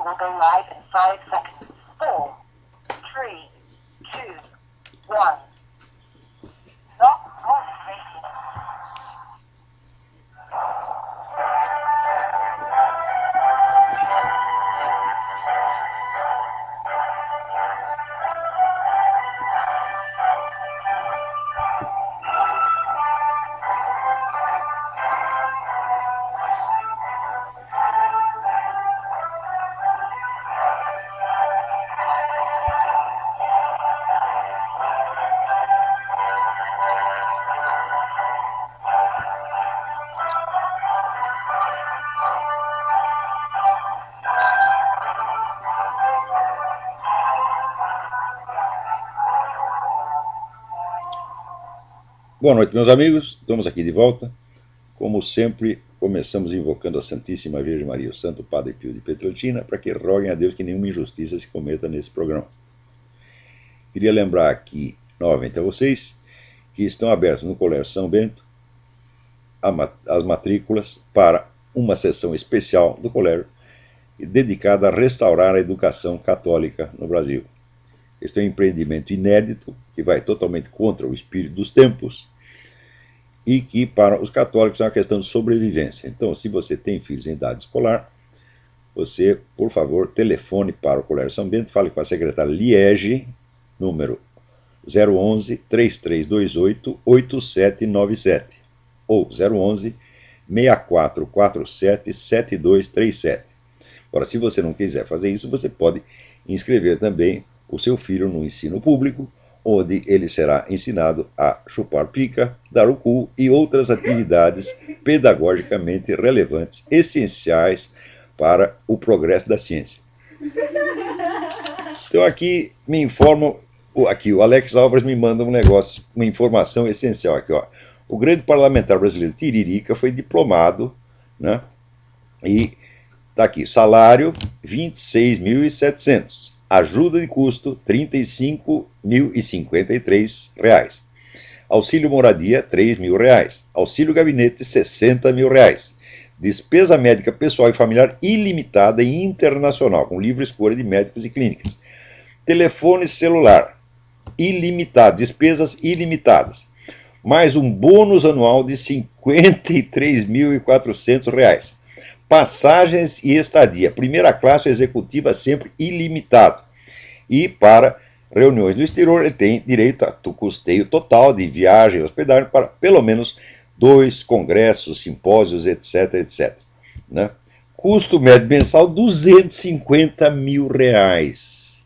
will go live in 5 seconds. 4, 3, 2, 1. Not voice radio. Boa noite, meus amigos. Estamos aqui de volta. Como sempre, começamos invocando a Santíssima Virgem Maria, o Santo Padre Pio de Pietrelcina, para que roguem a Deus que nenhuma injustiça se cometa nesse programa. Queria lembrar aqui, novamente a vocês, que estão abertas no Colégio São Bento as matrículas para uma sessão especial do colégio dedicada a restaurar a educação católica no Brasil. Este é um empreendimento inédito, que vai totalmente contra o espírito dos tempos e que, para os católicos, é uma questão de sobrevivência. Então, se você tem filhos em idade escolar, você, por favor, telefone para o Colégio São Bento, fale com a secretária Liege, número 011-3328-8797 ou 011-6447-7237. Agora, se você não quiser fazer isso, você pode inscrever também o seu filho no ensino público, onde ele será ensinado a chupar pica, dar o cu e outras atividades pedagogicamente relevantes, essenciais para o progresso da ciência. Então aqui me informam, aqui o Alex Álvares me manda um negócio, uma informação essencial aqui, ó. O grande parlamentar brasileiro Tiririca foi diplomado, né? E está aqui, salário 26.700. Ajuda de custo, R$ 35.053. Auxílio moradia, R$ 3.000. Auxílio gabinete, R$ 60.000. Despesa médica pessoal e familiar ilimitada e internacional, com livre escolha de médicos e clínicas. Telefone celular, ilimitado, despesas ilimitadas. Mais um bônus anual de R$ 53.400. Passagens e estadia, primeira classe executiva sempre ilimitado. E para reuniões no exterior, ele tem direito a custeio total de viagem e hospedagem para pelo menos 2 congressos, simpósios, etc, etc. Né? Custo médio mensal, R$ 250.000.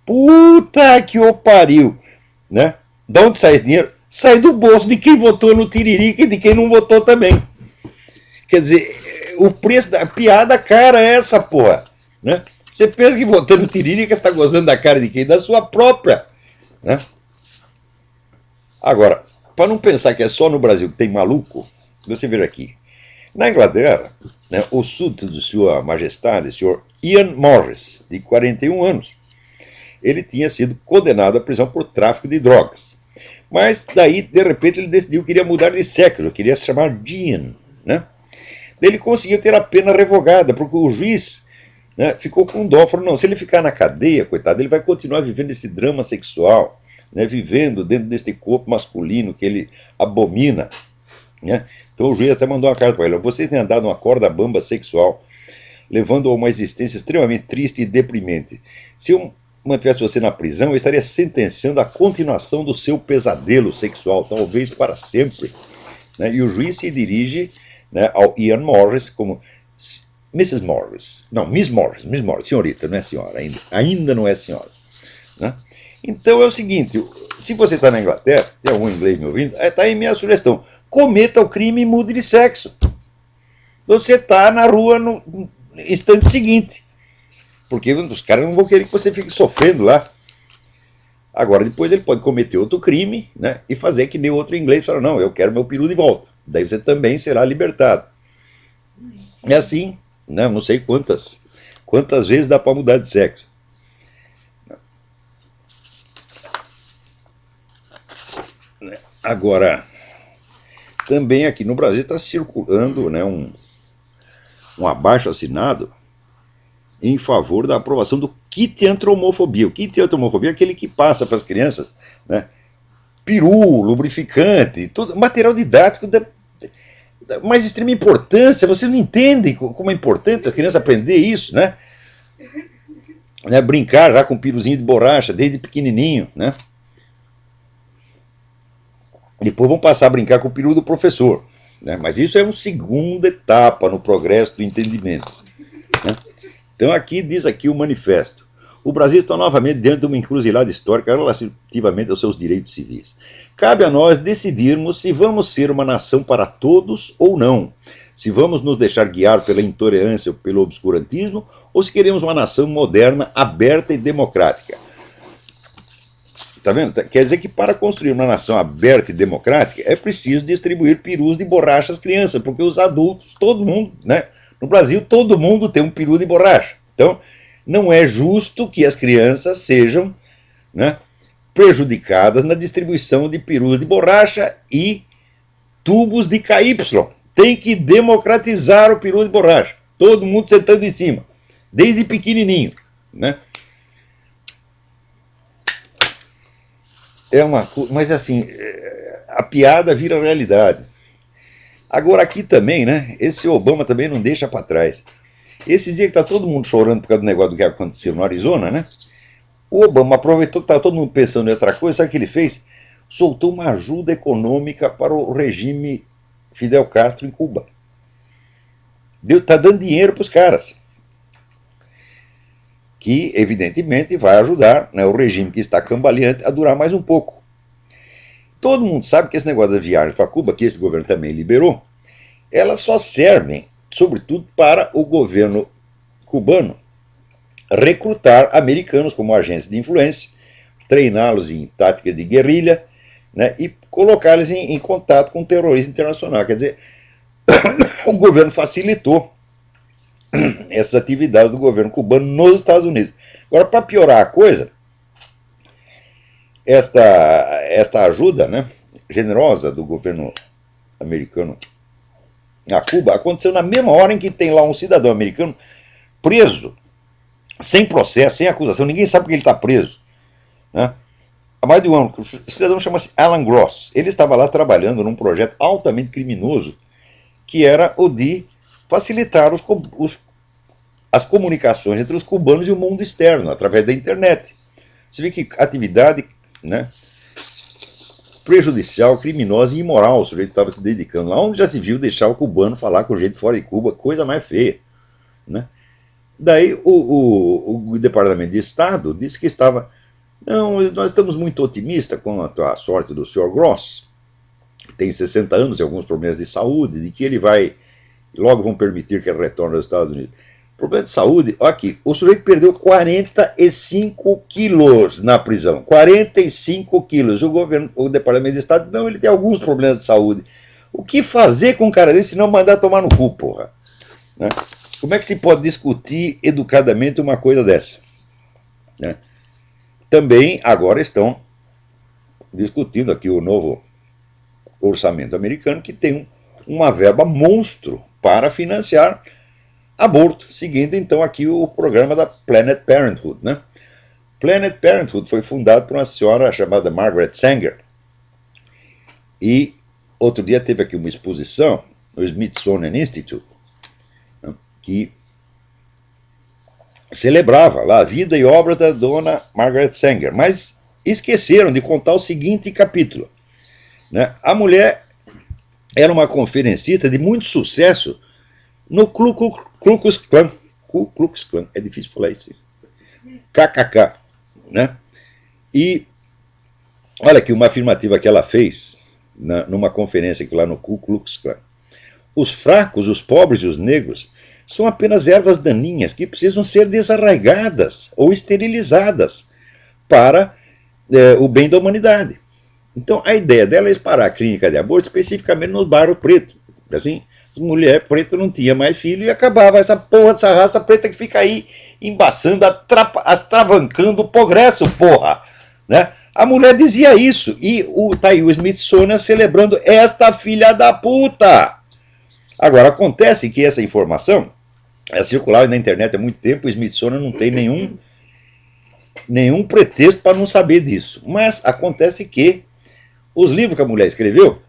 Puta que o pariu! Né? De onde sai esse dinheiro? Sai do bolso de quem votou no Tiririca e de quem não votou também. Quer dizer, o preço da piada cara é essa, porra. Né? Você pensa que votando Tiririca está gozando da cara de quem? Da sua própria. Né? Agora, para não pensar que é só no Brasil que tem maluco, você vê aqui. Na Inglaterra, né, o súdito de Sua Majestade, o Sr. Ian Morris, de 41 anos, ele tinha sido condenado à prisão por tráfico de drogas. Mas daí, de repente, ele decidiu que queria mudar de sexo, queria se chamar Jean, né? Ele conseguiu ter a pena revogada, porque o juiz, né, ficou com dó, falou, não, se ele ficar na cadeia, coitado, ele vai continuar vivendo esse drama sexual, né, vivendo dentro deste corpo masculino que ele abomina. Né? Então o juiz até mandou uma carta para ele, você tem andado uma corda bamba sexual, levando a uma existência extremamente triste e deprimente. Se eu mantivesse você na prisão, eu estaria sentenciando a continuação do seu pesadelo sexual, talvez para sempre. Né? E o juiz se dirige, né, ao Ian Morris como Mrs. Morris. Não, Miss Morris, senhorita, não é senhora, ainda não é senhora. Né? Então é o seguinte, se você está na Inglaterra, tem algum inglês me ouvindo, está aí minha sugestão, cometa o crime e mude de sexo. Você está na rua no instante seguinte, porque os caras não vão querer que você fique sofrendo lá. Agora, depois ele pode cometer outro crime, né, e fazer que nem outro inglês, fala, não, eu quero meu peru de volta. Daí você também será libertado. É assim, né, não sei quantas vezes dá para mudar de sexo. Agora, também aqui no Brasil está circulando, né, um abaixo-assinado em favor da aprovação do kit anti-homofobia. O kit anti-homofobia é aquele que passa para as crianças, né, peru, lubrificante, todo, material didático da mais extrema importância. Vocês não entendem como é importante as crianças aprender isso, né? Brincar já com piruzinho de borracha desde pequenininho, né? Depois vão passar a brincar com o peru do professor, né? Mas isso é uma segunda etapa no progresso do entendimento, né? Então aqui diz aqui o manifesto: o Brasil está novamente diante de uma encruzilhada histórica relativamente aos seus direitos civis. Cabe a nós decidirmos se vamos ser uma nação para todos ou não, se vamos nos deixar guiar pela intolerância ou pelo obscurantismo, ou se queremos uma nação moderna, aberta e democrática. Tá vendo? Quer dizer que para construir uma nação aberta e democrática é preciso distribuir perus de borracha às crianças, porque os adultos, todo mundo, né? No Brasil todo mundo tem um peru de borracha. Então, não é justo que as crianças sejam, né, prejudicadas na distribuição de perus de borracha e tubos de KY. Tem que democratizar o peru de borracha. Todo mundo sentando em cima, desde pequenininho, né? Mas assim, a piada vira realidade. Agora aqui também, né? Esse Obama também não deixa para trás. Esses dias que está todo mundo chorando por causa do negócio do que aconteceu no Arizona, né? O Obama aproveitou que estava todo mundo pensando em outra coisa, sabe o que ele fez? Soltou uma ajuda econômica para o regime Fidel Castro em Cuba. Está dando dinheiro para os caras, que evidentemente vai ajudar, né, o regime que está cambaleante a durar mais um pouco. Todo mundo sabe que esse negócio da viagem para Cuba, que esse governo também liberou, elas só servem, sobretudo, para o governo cubano recrutar americanos como agentes de influência, treiná-los em táticas de guerrilha, né, e colocá-los em contato com o terrorismo internacional. Quer dizer, o governo facilitou essas atividades do governo cubano nos Estados Unidos. Agora, para piorar a coisa, esta ajuda, né, generosa do governo americano a Cuba aconteceu na mesma hora em que tem lá um cidadão americano preso, sem processo, sem acusação, ninguém sabe porque ele está preso, né? Há mais de um ano. O cidadão chama-se Alan Gross. Ele estava lá trabalhando num projeto altamente criminoso, que era o de facilitar as comunicações entre os cubanos e o mundo externo, através da internet. Você vê que atividade, né, prejudicial, criminosa e imoral o sujeito estava se dedicando. Lá onde já se viu deixar o cubano falar com gente fora de Cuba, coisa mais feia, né? Daí o Departamento de Estado disse que estava... Não, nós estamos muito otimistas quanto à sorte do Sr. Gross, que tem 60 anos e alguns problemas de saúde, de que ele vai... Logo vão permitir que ele retorne aos Estados Unidos. Problema de saúde, olha aqui, o sujeito perdeu 45 quilos na prisão. 45 quilos. O Departamento de Estado diz, não, ele tem alguns problemas de saúde. O que fazer com um cara desse se não mandar tomar no cu, porra? Né? Como é que se pode discutir educadamente uma coisa dessa? Né? Também agora estão discutindo aqui o novo orçamento americano, que tem uma verba monstro para financiar aborto, seguindo então aqui o programa da Planned Parenthood, né? Planned Parenthood foi fundado por uma senhora chamada Margaret Sanger. E outro dia teve aqui uma exposição no Smithsonian Institute, né, que celebrava lá a vida e obras da dona Margaret Sanger, mas esqueceram de contar o seguinte capítulo, né? A mulher era uma conferencista de muito sucesso no Ku Klux Klan. Ku Klux Klan, é difícil falar isso. KKK, né? E olha aqui uma afirmativa que ela fez numa conferência aqui lá no Ku Klux Klan. Os fracos, os pobres e os negros são apenas ervas daninhas que precisam ser desarraigadas ou esterilizadas para o bem da humanidade. Então a ideia dela é parar a clínica de aborto especificamente nos bairros pretos. Assim, as mulheres pretas não tinham mais filho e acabava essa porra dessa raça preta que fica aí embaçando, atravancando o progresso, porra, né? A mulher dizia isso e tá aí o Smithsonian celebrando esta filha da puta. Agora acontece que essa informação é circulado na internet há muito tempo, o Smithsonian não tem nenhum pretexto para não saber disso. Mas acontece que os livros que a mulher escreveu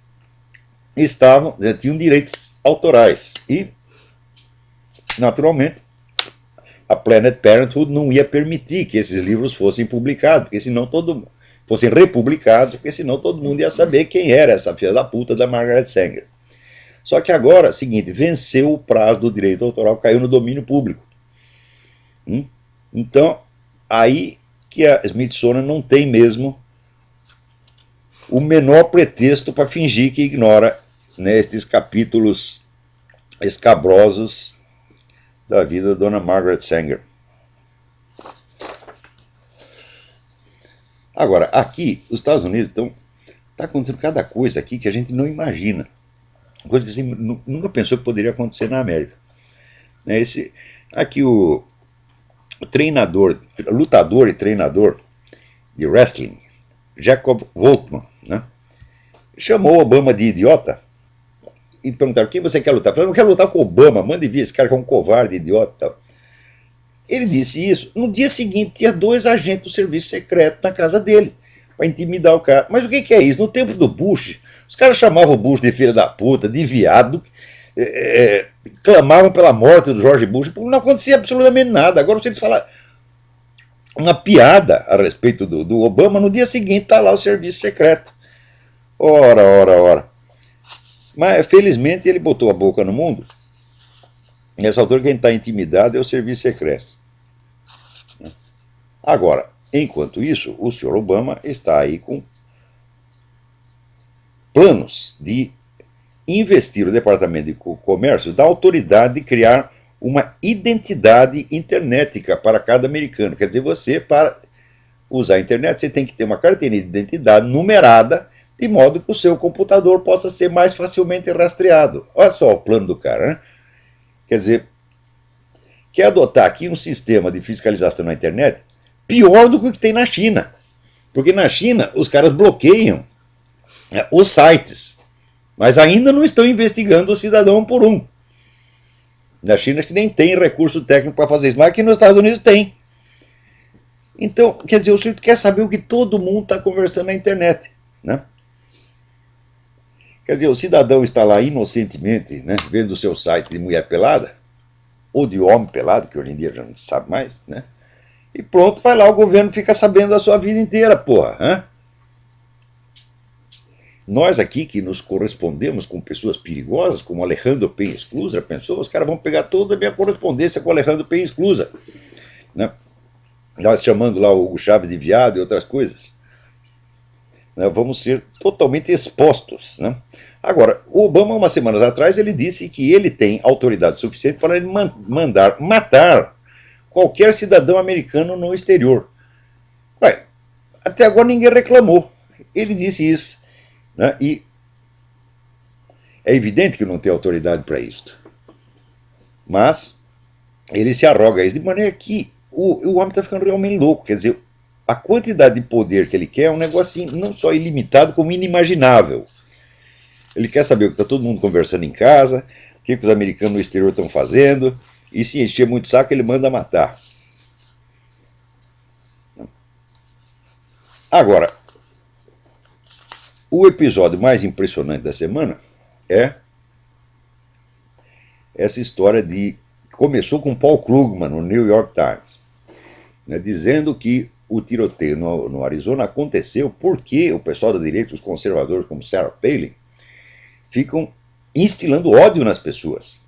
tinham direitos autorais. E, naturalmente, a Planned Parenthood não ia permitir que esses livros fossem publicados, porque senão fossem republicados, porque senão todo mundo ia saber quem era essa filha da puta da Margaret Sanger. Só que agora, é o seguinte, venceu o prazo do direito autoral, caiu no domínio público. Então, aí que a Smithsonian não tem mesmo o menor pretexto para fingir que ignora, né, estes capítulos escabrosos da vida da dona Margaret Sanger. Agora, aqui, os Estados Unidos, está acontecendo cada coisa aqui que a gente não imagina. Coisa que você nunca pensou que poderia acontecer na América. Aqui o lutador e treinador de wrestling, Jacob Volkmann, né, chamou Obama de idiota e perguntaram: quem você quer lutar? Eu falei: não quero lutar com Obama, mande vir esse cara que é um covarde, idiota. Ele disse isso. No dia seguinte tinha 2 agentes do serviço secreto na casa dele para intimidar o cara. Mas o que é isso? No tempo do Bush, os caras chamavam o Bush de filho da puta, de viado, clamavam pela morte do George Bush, não acontecia absolutamente nada. Agora, se eles falarem uma piada a respeito do Obama, no dia seguinte está lá o serviço secreto. Ora. Mas, felizmente, ele botou a boca no mundo. Nessa altura, quem está intimidado é o serviço secreto. Agora, enquanto isso, o senhor Obama está aí com planos de investir o Departamento de Comércio da autoridade de criar uma identidade internética para cada americano. Quer dizer, você, para usar a internet, você tem que ter uma carteira de identidade numerada, de modo que o seu computador possa ser mais facilmente rastreado. Olha só o plano do cara, né? Quer dizer, quer adotar aqui um sistema de fiscalização na internet pior do que o que tem na China. Porque na China, os caras bloqueiam os sites, mas ainda não estão investigando o cidadão um por um. Na China, que nem tem recurso técnico para fazer isso, mas aqui nos Estados Unidos tem. Então, quer dizer, o sujeito quer saber o que todo mundo está conversando na internet, né? Quer dizer, o cidadão está lá inocentemente, né, vendo o seu site de mulher pelada, ou de homem pelado, que hoje em dia já não se sabe mais, né? E pronto, vai lá, o governo fica sabendo da sua vida inteira, porra. Hein? Nós aqui que nos correspondemos com pessoas perigosas, como Alejandro Penha Esclusa, pensou, os caras vão pegar toda a minha correspondência com Alejandro Penha Esclusa, né? Nós chamando lá o Hugo Chávez de viado e outras coisas. Né? Vamos ser totalmente expostos, né? Agora, o Obama, umas semanas atrás, ele disse que ele tem autoridade suficiente para ele mandar matar qualquer cidadão americano no exterior. Ué, até agora ninguém reclamou. Ele disse isso, né? E é evidente que não tem autoridade para isso. Mas ele se arroga isso, de maneira que o homem está ficando realmente louco. Quer dizer, a quantidade de poder que ele quer é um negocinho não só ilimitado, como inimaginável. Ele quer saber o que está todo mundo conversando em casa, o que os americanos no exterior estão fazendo, e se encher muito saco, ele manda matar. Agora, o episódio mais impressionante da semana é essa história de... Começou com Paul Krugman, no New York Times, né, dizendo que o tiroteio no Arizona aconteceu porque o pessoal da direita, os conservadores como Sarah Palin, ficam instilando ódio nas pessoas.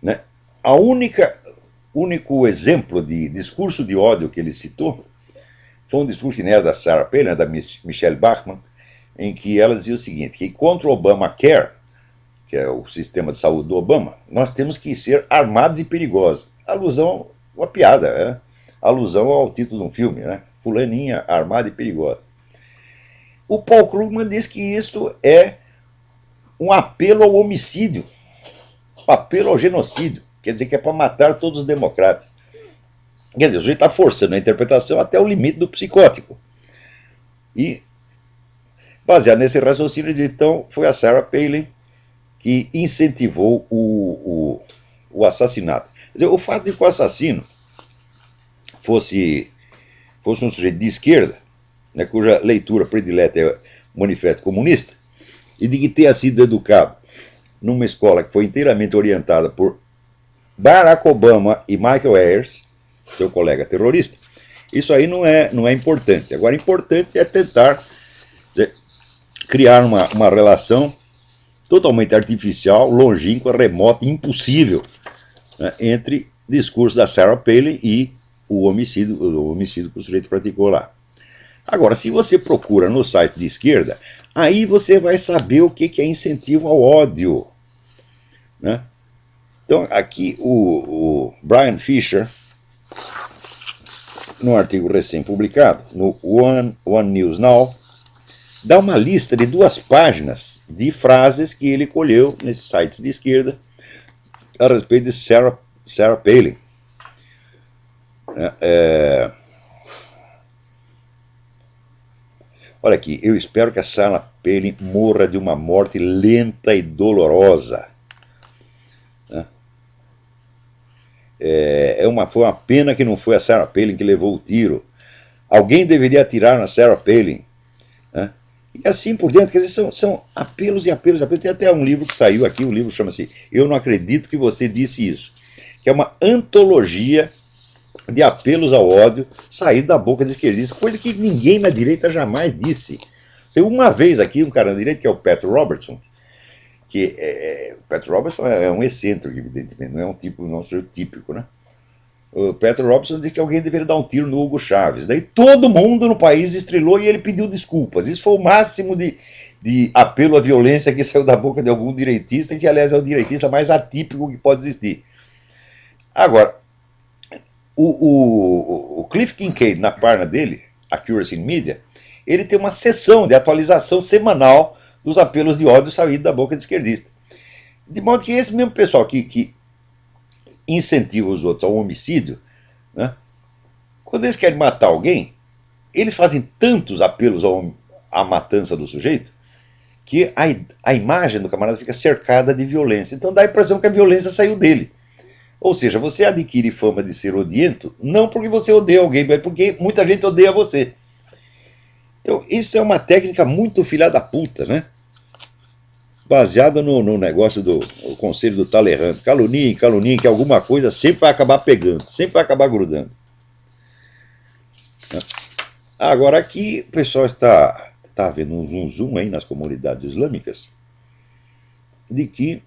Né? Único exemplo de discurso de ódio que ele citou foi um discurso que não era da Sarah Palin, da Michelle Bachmann, em que ela dizia o seguinte, que contra o Obamacare, que é o sistema de saúde do Obama, nós temos que ser armados e perigosos. Alusão, uma piada, né? Alusão ao título de um filme, né? Fulaninha, armada e perigosa. O Paul Krugman diz que isto é um apelo ao homicídio, um apelo ao genocídio, quer dizer que é para matar todos os democratas. Quer dizer, o sujeito está forçando a interpretação até o limite do psicótico. E, baseado nesse raciocínio, então, foi a Sarah Palin que incentivou o assassinato. Quer dizer, o fato de que o assassino fosse um sujeito de esquerda, né, cuja leitura predileta é o Manifesto Comunista, e de que tenha sido educado numa escola que foi inteiramente orientada por Barack Obama e Michael Ayers, seu colega terrorista, isso aí não é importante. Agora, importante é tentar criar uma relação totalmente artificial, longínqua, remota, impossível, né, entre discurso da Sarah Palin e o homicídio que o sujeito praticou lá. Agora, se você procura no site de esquerda, aí você vai saber o que é incentivo ao ódio, né? Então, aqui o Brian Fisher, num artigo recém-publicado, no One News Now, dá uma lista de 2 páginas de frases que ele colheu nesses sites de esquerda a respeito de Sarah Palin. Olha aqui, eu espero que a Sarah Palin morra de uma morte lenta e dolorosa. Foi uma pena que não foi a Sarah Palin que levou o tiro. Alguém deveria atirar na Sarah Palin. Né? E assim por diante, quer dizer, são apelos e apelos e apelos. Tem até um livro que saiu aqui, o livro chama-se Eu Não Acredito Que Você Disse Isso, que é uma antologia de apelos ao ódio saído da boca de esquerdistas, coisa que ninguém na direita jamais disse. Tem uma vez aqui um cara na direita, que é o Pat Robertson, que o Pat Robertson é um excêntrico, evidentemente, não é um tipo, não é um sujeito típico, né? O Pat Robertson disse que alguém deveria dar um tiro no Hugo Chávez. Daí todo mundo no país estrelou e ele pediu desculpas. Isso foi o máximo de apelo à violência que saiu da boca de algum direitista, que aliás é o direitista mais atípico que pode existir. Agora, o Cliff Kincaid, na página dele, Accuracy in Media, ele tem uma sessão de atualização semanal dos apelos de ódio saídos da boca de esquerdista. De modo que esse mesmo pessoal que incentiva os outros ao homicídio, né, quando eles querem matar alguém, eles fazem tantos apelos à matança do sujeito que a imagem do camarada fica cercada de violência. Então dá a impressão que a violência saiu dele. Ou seja, você adquire fama de ser odiento, não porque você odeia alguém, mas porque muita gente odeia você. Então, isso é uma técnica muito filha da puta, né? Baseada no negócio do conselho do Talleyrand. Caluniem, que alguma coisa sempre vai acabar pegando, sempre vai acabar grudando. Agora, aqui o pessoal está havendo um zoom aí nas comunidades islâmicas de que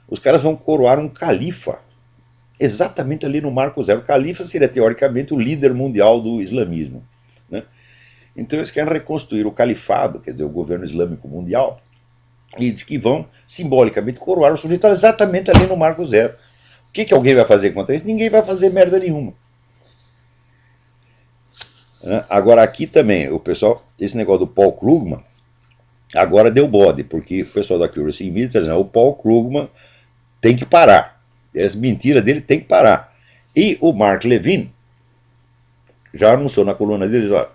os caras vão coroar um califa exatamente ali no marco zero. O califa seria, teoricamente, o líder mundial do islamismo, né? Então eles querem reconstruir o califado, quer dizer, o governo islâmico mundial, e diz que vão, simbolicamente, coroar o sujeito exatamente ali no marco zero. O que alguém vai fazer contra isso? Ninguém vai fazer merda nenhuma. Agora aqui também, o pessoal, esse negócio do Paul Krugman, agora deu bode, porque o pessoal da Accuracy in Media está dizendo, o Paul Krugman tem que parar. Essa mentira dele tem que parar. E o Mark Levin já anunciou na coluna dele, ó,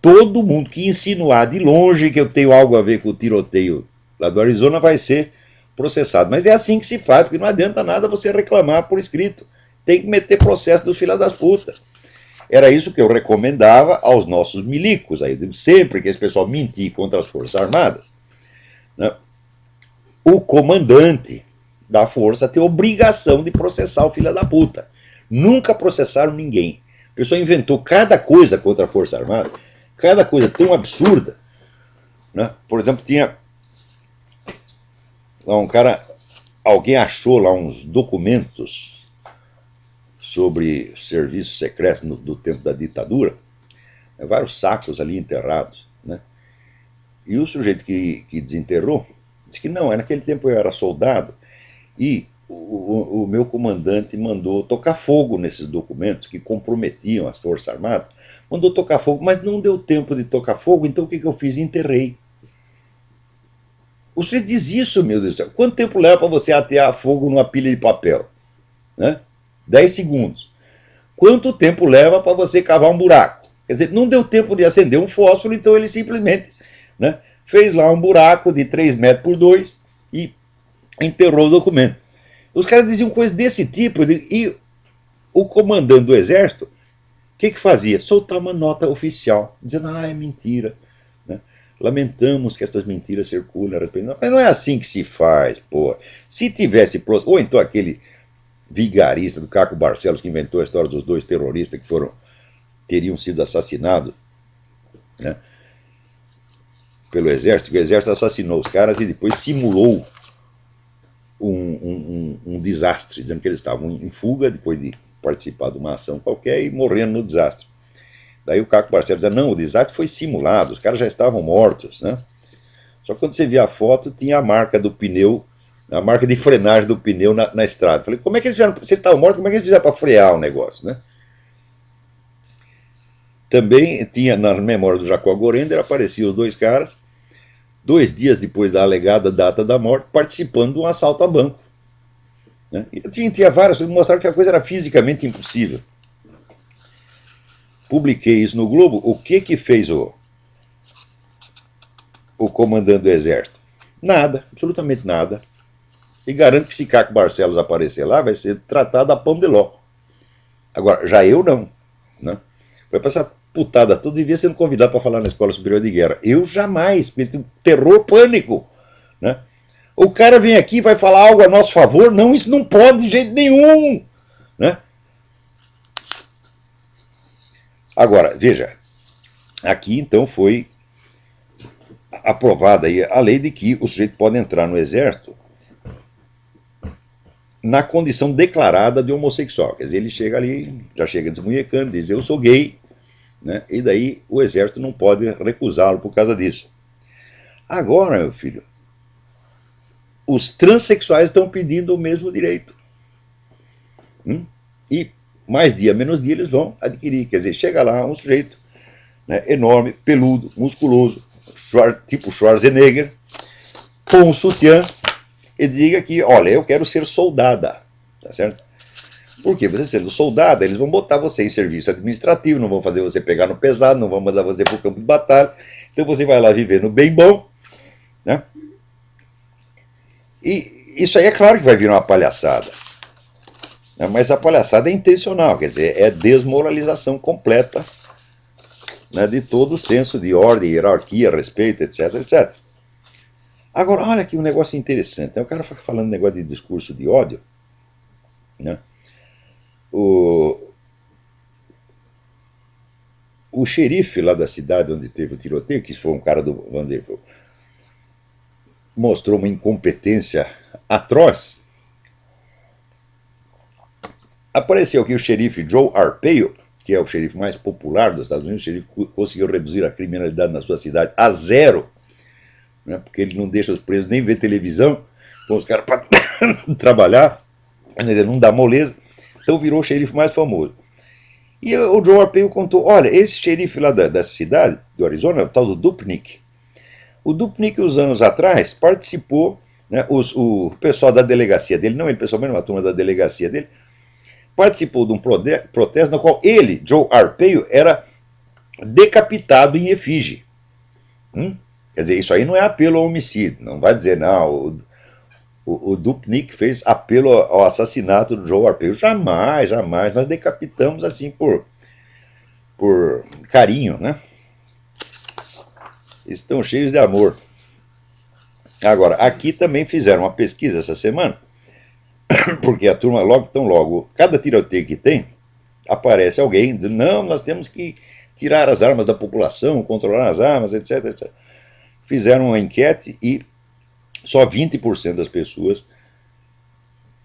todo mundo que insinuar de longe que eu tenho algo a ver com o tiroteio lá do Arizona vai ser processado. Mas é assim que se faz, porque não adianta nada você reclamar por escrito. Tem que meter processo dos filhos das putas. Era isso que eu recomendava aos nossos milicos. Aí, sempre que esse pessoal mentir contra as Forças Armadas, né, o comandante da força tem obrigação de processar o filho da puta. Nunca processaram ninguém. A pessoa inventou cada coisa contra a Força Armada, cada coisa tão absurda, né? Por exemplo, tinha um cara, alguém achou lá uns documentos sobre serviços secretos do tempo da ditadura, né? Vários sacos ali enterrados, né? E o sujeito que desenterrou disse que não, naquele tempo eu era soldado e o meu comandante mandou tocar fogo nesses documentos que comprometiam as Forças Armadas, mandou tocar fogo, mas não deu tempo de tocar fogo, então o que eu fiz? Enterrei. O sujeito diz isso, meu Deus do céu. Quanto tempo leva para você atear fogo numa pilha de papel? Né? 10 segundos. Quanto tempo leva para você cavar um buraco? Quer dizer, não deu tempo de acender um fósforo, então ele simplesmente, né, fez lá um buraco de 3 metros por 2 e enterrou o documento. Os caras diziam coisas desse tipo, e o comandante do exército, o que fazia? Soltar uma nota oficial, dizendo, é mentira, né? Lamentamos que essas mentiras circulam. Mas não é assim que se faz, pô. Se tivesse, ou então aquele vigarista do Caco Barcelos que inventou a história dos dois terroristas que teriam sido assassinados, né, pelo exército, que o exército assassinou os caras e depois simulou um desastre, dizendo que eles estavam em fuga depois de participar de uma ação qualquer e morrendo no desastre. Daí o Caco Barcelos dizia, não, o desastre foi simulado, os caras já estavam mortos, né? Só que quando você via a foto, tinha a marca do pneu, a marca de frenagem do pneu na estrada. Falei, como é que eles fizeram? Se ele estava morto, como é que eles fizeram para frear o negócio, né? Também tinha na memória do Jacó Gorender, apareciam os dois caras, 2 dias depois da alegada data da morte, participando de um assalto a banco. Né? E tinha várias coisas que mostraram que a coisa era fisicamente impossível. Publiquei isso no Globo. O que fez o comandante do exército? Nada, absolutamente nada. E garanto que se Caco Barcelos aparecer lá, vai ser tratado a pão de ló. Agora, já eu não. Né? Vai passar putada toda, devia sendo convidado para falar na Escola Superior de Guerra. Eu jamais, porque tem um terror, pânico. Né? O cara vem aqui e vai falar algo a nosso favor? Não, isso não pode de jeito nenhum. Né? Agora, veja, aqui então foi aprovada aí a lei de que o sujeito pode entrar no exército na condição declarada de homossexual. Quer dizer, ele chega ali, já chega desmunhecando, diz eu sou gay, né? E daí o exército não pode recusá-lo por causa disso. Agora, meu filho, os transexuais estão pedindo o mesmo direito. E mais dia, menos dia, eles vão adquirir. Quer dizer, chega lá um sujeito, né, enorme, peludo, musculoso, tipo Schwarzenegger, com um sutiã, e diga que, olha, eu quero ser soldada. Tá certo? Porque você sendo soldada, eles vão botar você em serviço administrativo, não vão fazer você pegar no pesado, não vão mandar você para o campo de batalha. Então você vai lá viver no bem bom. Né? E isso aí é claro que vai vir uma palhaçada. Né? Mas a palhaçada é intencional, quer dizer, é desmoralização completa, né, de todo o senso de ordem, hierarquia, respeito, etc, etc. Agora, olha aqui um negócio interessante. Né? O cara fica falando negócio de discurso de ódio. Né? O xerife lá da cidade onde teve o tiroteio, que foi um cara do, vamos dizer, mostrou uma incompetência atroz. Apareceu aqui o xerife Joe Arpaio, que é o xerife mais popular dos Estados Unidos. O xerife conseguiu reduzir a criminalidade na sua cidade a 0, né, porque ele não deixa os presos nem ver televisão, com os caras para trabalhar, não dá moleza. Então virou o xerife mais famoso. E o Joe Arpaio contou, olha, esse xerife lá da cidade, do Arizona, o tal do Dupnik, o Dupnik, uns anos atrás, participou, né, o pessoal da delegacia dele, não ele pessoalmente, uma turma da delegacia dele, participou de um protesto no qual ele, Joe Arpaio, era decapitado em efígie. Quer dizer, isso aí não é apelo ao homicídio, não vai dizer, não, o Dupnik fez apelo ao assassinato do Joe Arpaio. Jamais, jamais, nós decapitamos assim por carinho, né? Estão cheios de amor. Agora, aqui também fizeram uma pesquisa essa semana, porque a turma logo, tão logo, cada tiroteio que tem, aparece alguém dizendo, não, nós temos que tirar as armas da população, controlar as armas, etc, etc. Fizeram uma enquete e só 20% das pessoas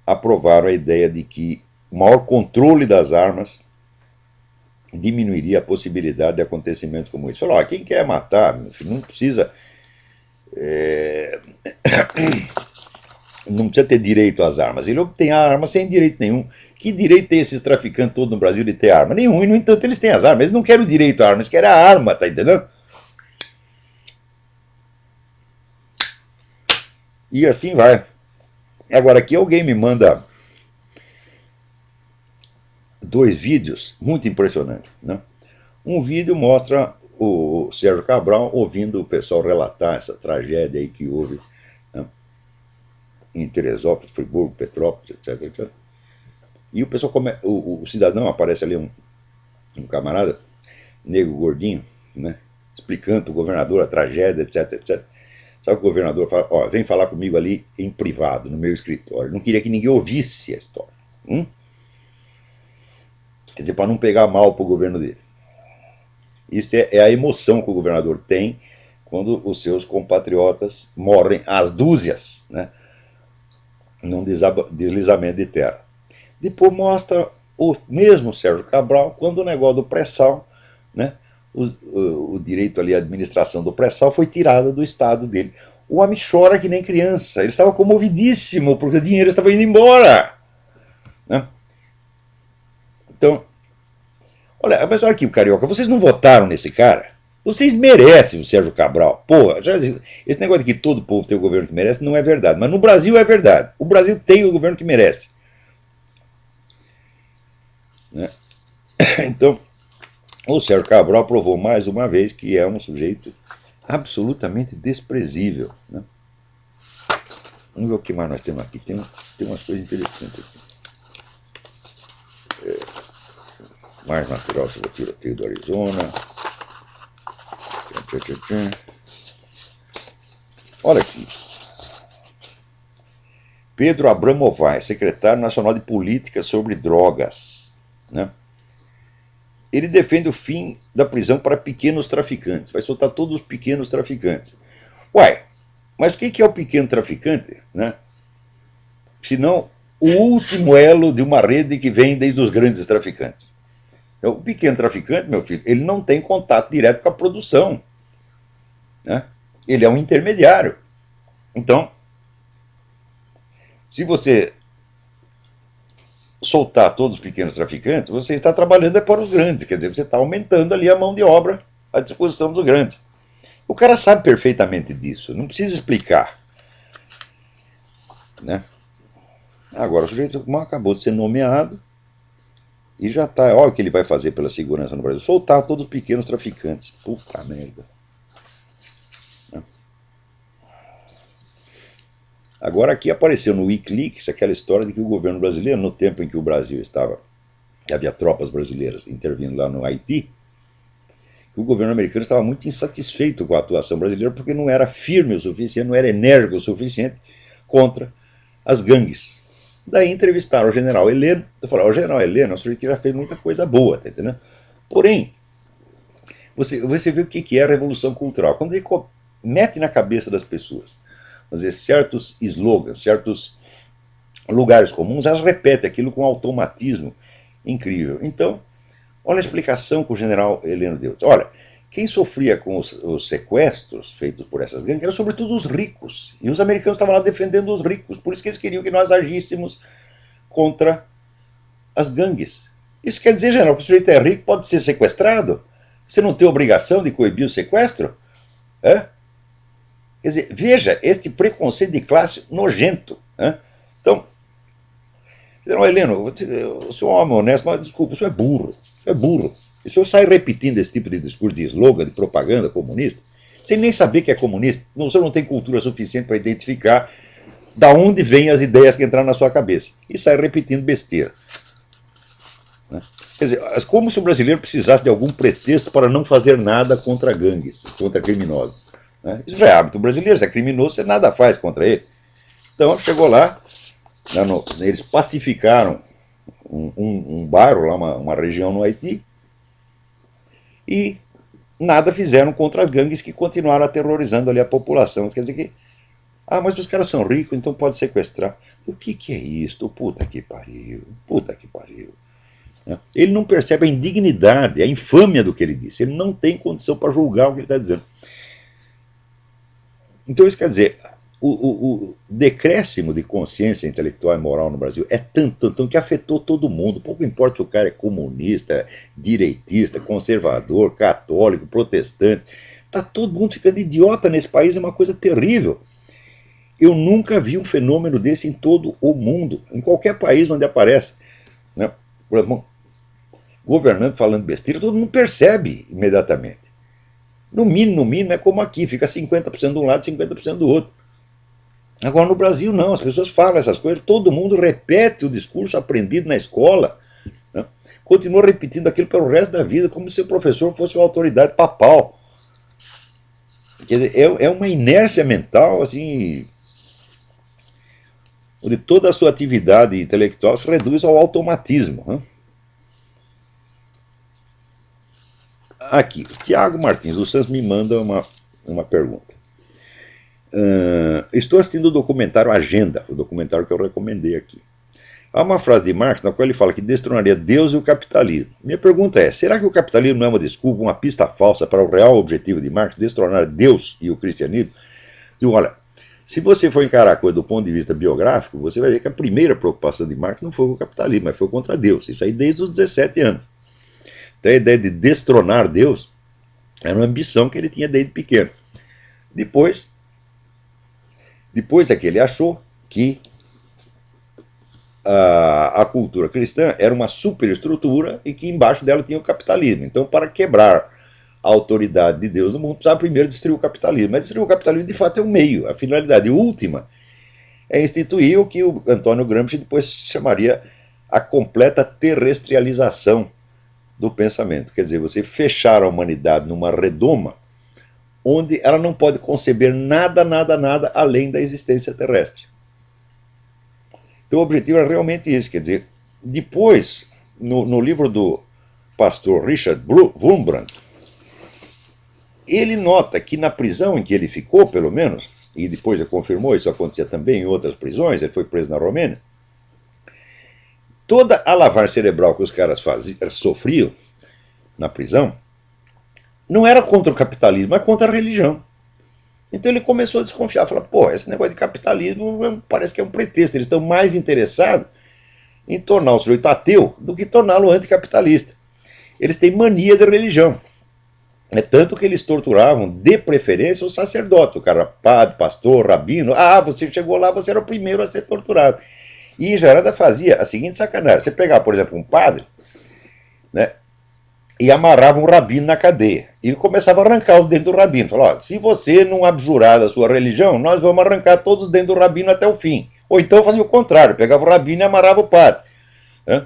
aprovaram a ideia de que o maior controle das armas diminuiria a possibilidade de acontecimentos como esse. Falou, quem quer matar, não precisa não precisa ter direito às armas. Ele obtém a arma sem direito nenhum. Que direito tem esses traficantes todos no Brasil de ter arma? Nenhum, e no entanto eles têm as armas. Eles não querem o direito à arma, eles querem a arma, tá entendendo? E assim vai. Agora aqui alguém me manda 2 vídeos muito impressionantes. Né? Um vídeo mostra o Sérgio Cabral ouvindo o pessoal relatar essa tragédia aí que houve, né, em Teresópolis, Friburgo, Petrópolis, etc, etc. E o pessoal o cidadão aparece ali, um camarada, negro gordinho, né, explicando para o governador a tragédia, etc, etc. Sabe o que o governador fala? Ó, vem falar comigo ali em privado, no meu escritório. Não queria que ninguém ouvisse a história. Quer dizer, para não pegar mal para o governo dele. Isso é a emoção que o governador tem quando os seus compatriotas morrem às dúzias, né, num deslizamento de terra. Depois mostra o mesmo Sérgio Cabral, quando o negócio do pré-sal, né, o direito ali, a administração do pré-sal foi tirada do estado dele. O homem chora que nem criança, ele estava comovidíssimo, porque o dinheiro estava indo embora. Né? Então, olha, mas olha aqui, Carioca, vocês não votaram nesse cara? Vocês merecem o Sérgio Cabral. Porra, esse negócio de que todo povo tem o governo que merece não é verdade, mas no Brasil é verdade. O Brasil tem o governo que merece. Né? Então, o Sérgio Cabral provou mais uma vez que é um sujeito absolutamente desprezível. Né? Vamos ver o que mais nós temos aqui. Tem umas coisas interessantes aqui. Mais natural sobre o tiroteio do Arizona. Olha aqui. Pedro Abramovay, secretário nacional de política sobre drogas. Né? Ele defende o fim da prisão para pequenos traficantes. Vai soltar todos os pequenos traficantes. Uai, mas o que é o pequeno traficante? Né? Senão o último elo de uma rede que vem desde os grandes traficantes. Então, o pequeno traficante, meu filho, ele não tem contato direto com a produção. Né? Ele é um intermediário. Então, se você soltar todos os pequenos traficantes, você está trabalhando para os grandes, quer dizer, você está aumentando ali a mão de obra à disposição dos grandes. O cara sabe perfeitamente disso, não precisa explicar. Né? Agora, o sujeito acabou de ser nomeado e já está, olha o que ele vai fazer pela segurança no Brasil, soltar todos os pequenos traficantes. Puta merda. Agora aqui apareceu no Wikileaks aquela história de que o governo brasileiro, no tempo em que o Brasil estava, que havia tropas brasileiras intervindo lá no Haiti, o governo americano estava muito insatisfeito com a atuação brasileira porque não era firme o suficiente, não era enérgico o suficiente contra as gangues. Daí entrevistaram o general Heleno, eu falei, o general Heleno é um sujeito que já fez muita coisa boa, tá entendendo? Porém, você vê o que é a revolução cultural. Quando ele mete na cabeça das pessoas, dizer, certos slogans, certos lugares comuns, elas repetem aquilo com um automatismo incrível. Então, olha a explicação que o general Heleno deu. Olha, quem sofria com os sequestros feitos por essas gangues eram sobretudo os ricos. E os americanos estavam lá defendendo os ricos. Por isso que eles queriam que nós agíssemos contra as gangues. Isso quer dizer, general, que o sujeito é rico, pode ser sequestrado? Você não tem obrigação de coibir o sequestro? É? Quer dizer, veja este preconceito de classe nojento. Né? Então, general Heleno, o senhor é um homem honesto, mas desculpa, o senhor é burro. O senhor é burro. O senhor sai repetindo esse tipo de discurso de slogan, de propaganda comunista, sem nem saber que é comunista. O senhor não tem cultura suficiente para identificar da onde vêm as ideias que entraram na sua cabeça. E sai repetindo besteira. Né? Quer dizer, como se o brasileiro precisasse de algum pretexto para não fazer nada contra gangues, contra criminosos. Né? Isso já é hábito brasileiro, se é criminoso, você nada faz contra ele. Então, chegou lá, eles pacificaram um bairro, lá, uma região no Haiti, e nada fizeram contra as gangues que continuaram aterrorizando ali a população. Quer dizer que, mas os caras são ricos, então pode sequestrar. O que é isso? Puta que pariu, puta que pariu. Ele não percebe a indignidade, a infâmia do que ele disse. Ele não tem condição para julgar o que ele está dizendo. Então isso quer dizer, o decréscimo de consciência intelectual e moral no Brasil é tanto que afetou todo mundo. Pouco importa se o cara é comunista, direitista, conservador, católico, protestante. Está todo mundo ficando idiota nesse país, é uma coisa terrível. Eu nunca vi um fenômeno desse em todo o mundo, em qualquer país onde aparece. Né? Por exemplo, governante falando besteira, todo mundo percebe imediatamente. No mínimo, é como aqui, fica 50% de um lado e 50% do outro. Agora, no Brasil, não. As pessoas falam essas coisas, todo mundo repete o discurso aprendido na escola, né? Continua repetindo aquilo pelo resto da vida, como se o professor fosse uma autoridade papal. Quer dizer, é uma inércia mental, assim, onde toda a sua atividade intelectual se reduz ao automatismo, né? Aqui, o Tiago Martins dos Santos me manda uma pergunta. Estou assistindo o documentário Agenda, o documentário que eu recomendei aqui. Há uma frase de Marx na qual ele fala que destronaria Deus e o capitalismo. Minha pergunta é, será que o capitalismo não é uma desculpa, uma pista falsa para o real objetivo de Marx, destronar Deus e o cristianismo? E olha, se você for encarar a coisa do ponto de vista biográfico, você vai ver que a primeira preocupação de Marx não foi com o capitalismo, mas foi contra Deus. Isso aí desde os 17 anos. Então a ideia de destronar Deus era uma ambição que ele tinha desde pequeno. Depois é que ele achou que a cultura cristã era uma superestrutura e que embaixo dela tinha o capitalismo. Então, para quebrar a autoridade de Deus no mundo, precisava primeiro destruir o capitalismo. Mas destruir o capitalismo, de fato, é um meio. A finalidade última é instituir o que o Antônio Gramsci depois chamaria a completa terrestrialização do pensamento. Quer dizer, você fechar a humanidade numa redoma onde ela não pode conceber nada além da existência terrestre. Então o objetivo é realmente esse, quer dizer, depois, no livro do pastor Richard Wurmbrand, ele nota que na prisão em que ele ficou, pelo menos, e depois ele confirmou, isso acontecia também em outras prisões, ele foi preso na Romênia, toda a lavagem cerebral que os caras sofriam na prisão não era contra o capitalismo, mas contra a religião. Então ele começou a desconfiar, falou, pô, esse negócio de capitalismo parece que é um pretexto, eles estão mais interessados em tornar o sujeito ateu do que torná-lo anticapitalista. Eles têm mania de religião. É tanto que eles torturavam, de preferência, os sacerdotes, o cara padre, pastor, rabino. Ah, você chegou lá, você era o primeiro a ser torturado. E em Jarada fazia a seguinte sacanagem, você pegava, por exemplo, um padre, né, e amarrava um rabino na cadeia. E começava a arrancar os dentes do rabino. Falava, se você não abjurar da sua religião, nós vamos arrancar todos os dentes do rabino até o fim. Ou então fazia o contrário, pegava o rabino e amarrava o padre. Né?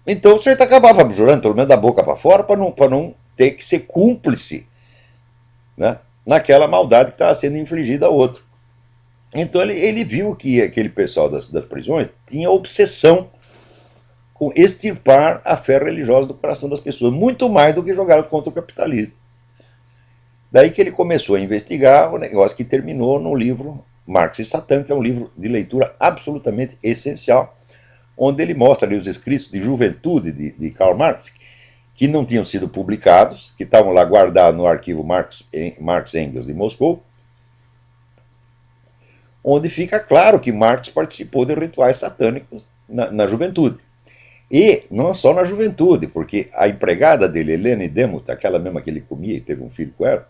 Então o sujeito acabava abjurando, pelo menos da boca para fora, para não ter que ser cúmplice, né, naquela maldade que estava sendo infligida a outro. Então ele viu que aquele pessoal das prisões tinha obsessão com extirpar a fé religiosa do coração das pessoas, muito mais do que jogar contra o capitalismo. Daí que ele começou a investigar o negócio que terminou no livro Marx e Satã, que é um livro de leitura absolutamente essencial, onde ele mostra ali os escritos de juventude de Karl Marx, que não tinham sido publicados, que estavam lá guardados no arquivo Marx Engels de Moscou, onde fica claro que Marx participou de rituais satânicos na juventude. E não só na juventude, porque a empregada dele, Helene Demuth, aquela mesma que ele comia e teve um filho com ela,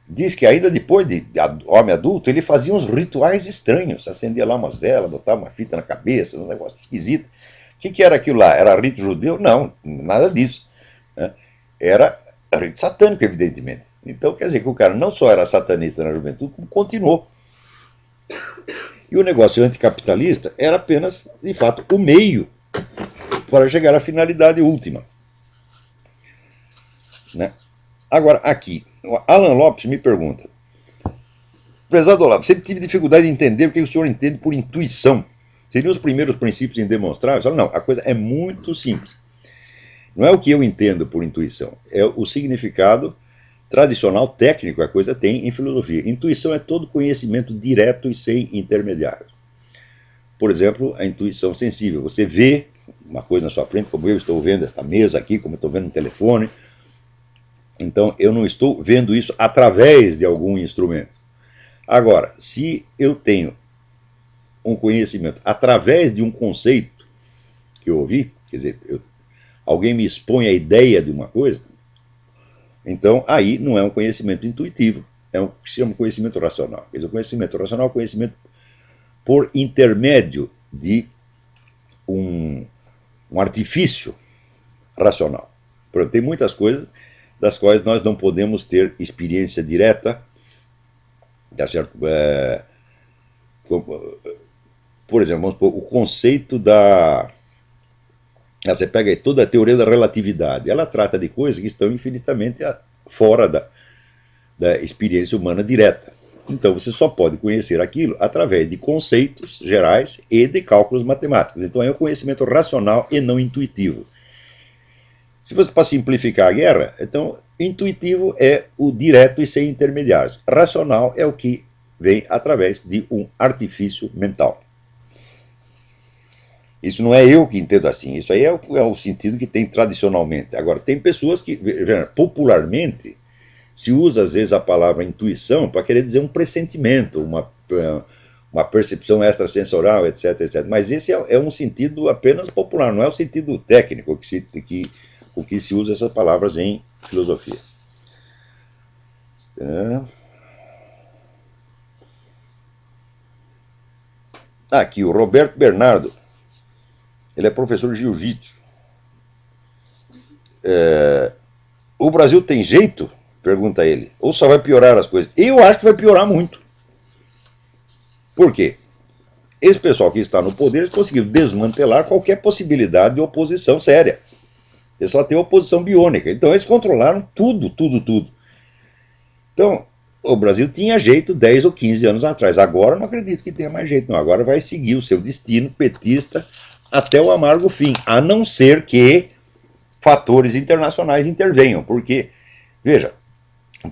diz que ainda depois de homem adulto, ele fazia uns rituais estranhos, acendia lá umas velas, botava uma fita na cabeça, um negócio esquisito. O que era aquilo lá? Era rito judeu? Não, nada disso. Né? Era rito satânico, evidentemente. Então quer dizer que o cara não só era satanista na juventude, como continuou. E o negócio anticapitalista era apenas, de fato, o meio para chegar à finalidade última. Né? Agora, aqui, o Alan Lopes me pergunta, prezado Olavo, sempre tive dificuldade de entender o que o senhor entende por intuição. Seriam os primeiros princípios indemonstráveis? Não, a coisa é muito simples. Não é o que eu entendo por intuição, é o significado tradicional, técnico que a coisa tem em filosofia. Intuição é todo conhecimento direto e sem intermediários. Por exemplo, a intuição sensível. Você vê uma coisa na sua frente, como eu estou vendo esta mesa aqui, como eu estou vendo no telefone. Então, eu não estou vendo isso através de algum instrumento. Agora, se eu tenho um conhecimento através de um conceito que eu ouvi, quer dizer, alguém me expõe a ideia de uma coisa, então aí não é um conhecimento intuitivo, é o que se chama conhecimento racional. Quer dizer, o conhecimento racional é o conhecimento por intermédio de um artifício racional. Por exemplo, tem muitas coisas das quais nós não podemos ter experiência direta Tá certo? Por exemplo, vamos supor, o conceito da. Você pega aí toda a teoria da relatividade, ela trata de coisas que estão infinitamente fora da experiência humana direta. Então você só pode conhecer aquilo através de conceitos gerais e de cálculos matemáticos. Então é um conhecimento racional e não intuitivo. Se você para simplificar a guerra, então intuitivo é o direto e sem intermediários. Racional é o que vem através de um artifício mental. Isso não é eu que entendo assim, isso aí é o sentido que tem tradicionalmente. Agora, tem pessoas que, popularmente, se usa às vezes a palavra intuição para querer dizer um pressentimento, uma percepção extrasensorial, etc, etc. Mas esse é um sentido apenas popular, não é o sentido técnico com que se usa essas palavras em filosofia. Aqui, o Roberto Bernardo. Ele é professor de jiu-jitsu. O Brasil tem jeito? Pergunta ele. Ou só vai piorar as coisas? Eu acho que vai piorar muito. Por quê? Esse pessoal que está no poder, eles conseguiram desmantelar qualquer possibilidade de oposição séria. Eles só têm oposição biônica. Então eles controlaram tudo, tudo, tudo. Então, o Brasil tinha jeito 10 ou 15 anos atrás. Agora não acredito que tenha mais jeito, não. Agora vai seguir o seu destino petista até o amargo fim, a não ser que fatores internacionais intervenham, porque, veja,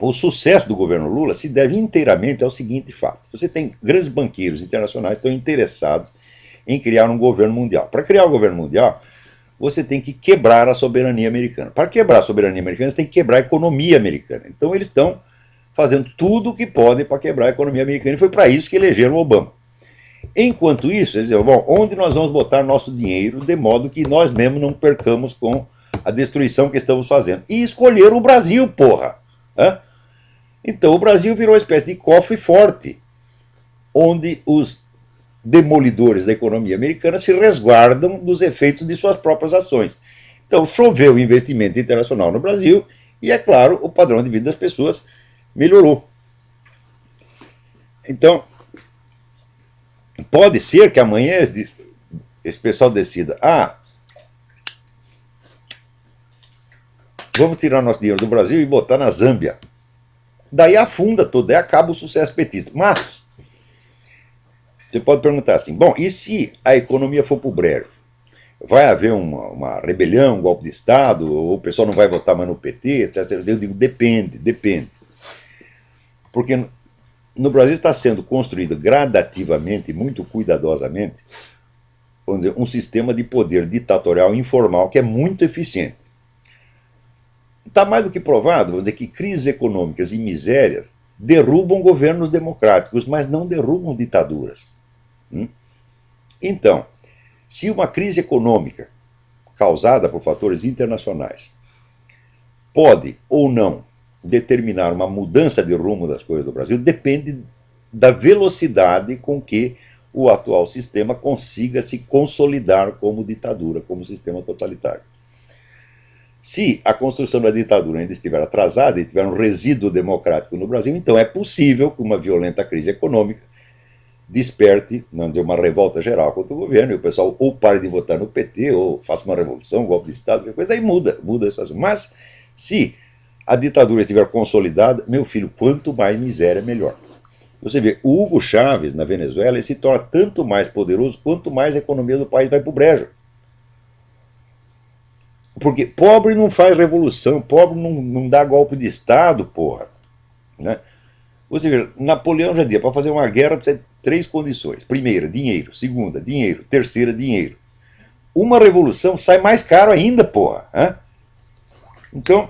o sucesso do governo Lula se deve inteiramente ao seguinte fato: você tem grandes banqueiros internacionais que estão interessados em criar um governo mundial. Para criar um governo mundial, você tem que quebrar a soberania americana. Para quebrar a soberania americana, você tem que quebrar a economia americana. Então eles estão fazendo tudo o que podem para quebrar a economia americana, e foi para isso que elegeram o Obama. Enquanto isso, eles diziam, bom, onde nós vamos botar nosso dinheiro de modo que nós mesmos não percamos com a destruição que estamos fazendo? E escolheram o Brasil, porra! Então o Brasil virou uma espécie de cofre forte, onde os demolidores da economia americana se resguardam dos efeitos de suas próprias ações. Então choveu investimento internacional no Brasil e, é claro, o padrão de vida das pessoas melhorou. Então, pode ser que amanhã esse pessoal decida, vamos tirar nosso dinheiro do Brasil e botar na Zâmbia. Daí afunda tudo, daí acaba o sucesso petista. Mas, você pode perguntar assim, bom, e se a economia for para o brejo? Vai haver uma rebelião, um golpe de Estado, ou o pessoal não vai votar mais no PT, etc. Eu digo, depende. Porque no Brasil está sendo construído gradativamente, muito cuidadosamente, vamos dizer, um sistema de poder ditatorial informal que é muito eficiente. Está mais do que provado, vamos dizer, que crises econômicas e misérias derrubam governos democráticos, mas não derrubam ditaduras. Então, se uma crise econômica causada por fatores internacionais pode ou não determinar uma mudança de rumo das coisas do Brasil, depende da velocidade com que o atual sistema consiga se consolidar como ditadura, como sistema totalitário. Se a construção da ditadura ainda estiver atrasada e tiver um resíduo democrático no Brasil, então é possível que uma violenta crise econômica desperte, não dizer, uma revolta geral contra o governo, e o pessoal ou pare de votar no PT, ou faça uma revolução, um golpe de Estado, qualquer coisa, daí muda isso. Mas se a ditadura estiver consolidada, meu filho, quanto mais miséria, melhor. Você vê, o Hugo Chávez, na Venezuela, ele se torna tanto mais poderoso quanto mais a economia do país vai para o brejo. Porque pobre não faz revolução, pobre não dá golpe de Estado, porra. Né? Você vê, Napoleão já dizia, para fazer uma guerra precisa de 3 condições. Primeira, dinheiro. Segunda, dinheiro. Terceira, dinheiro. Uma revolução sai mais caro ainda, porra. Então,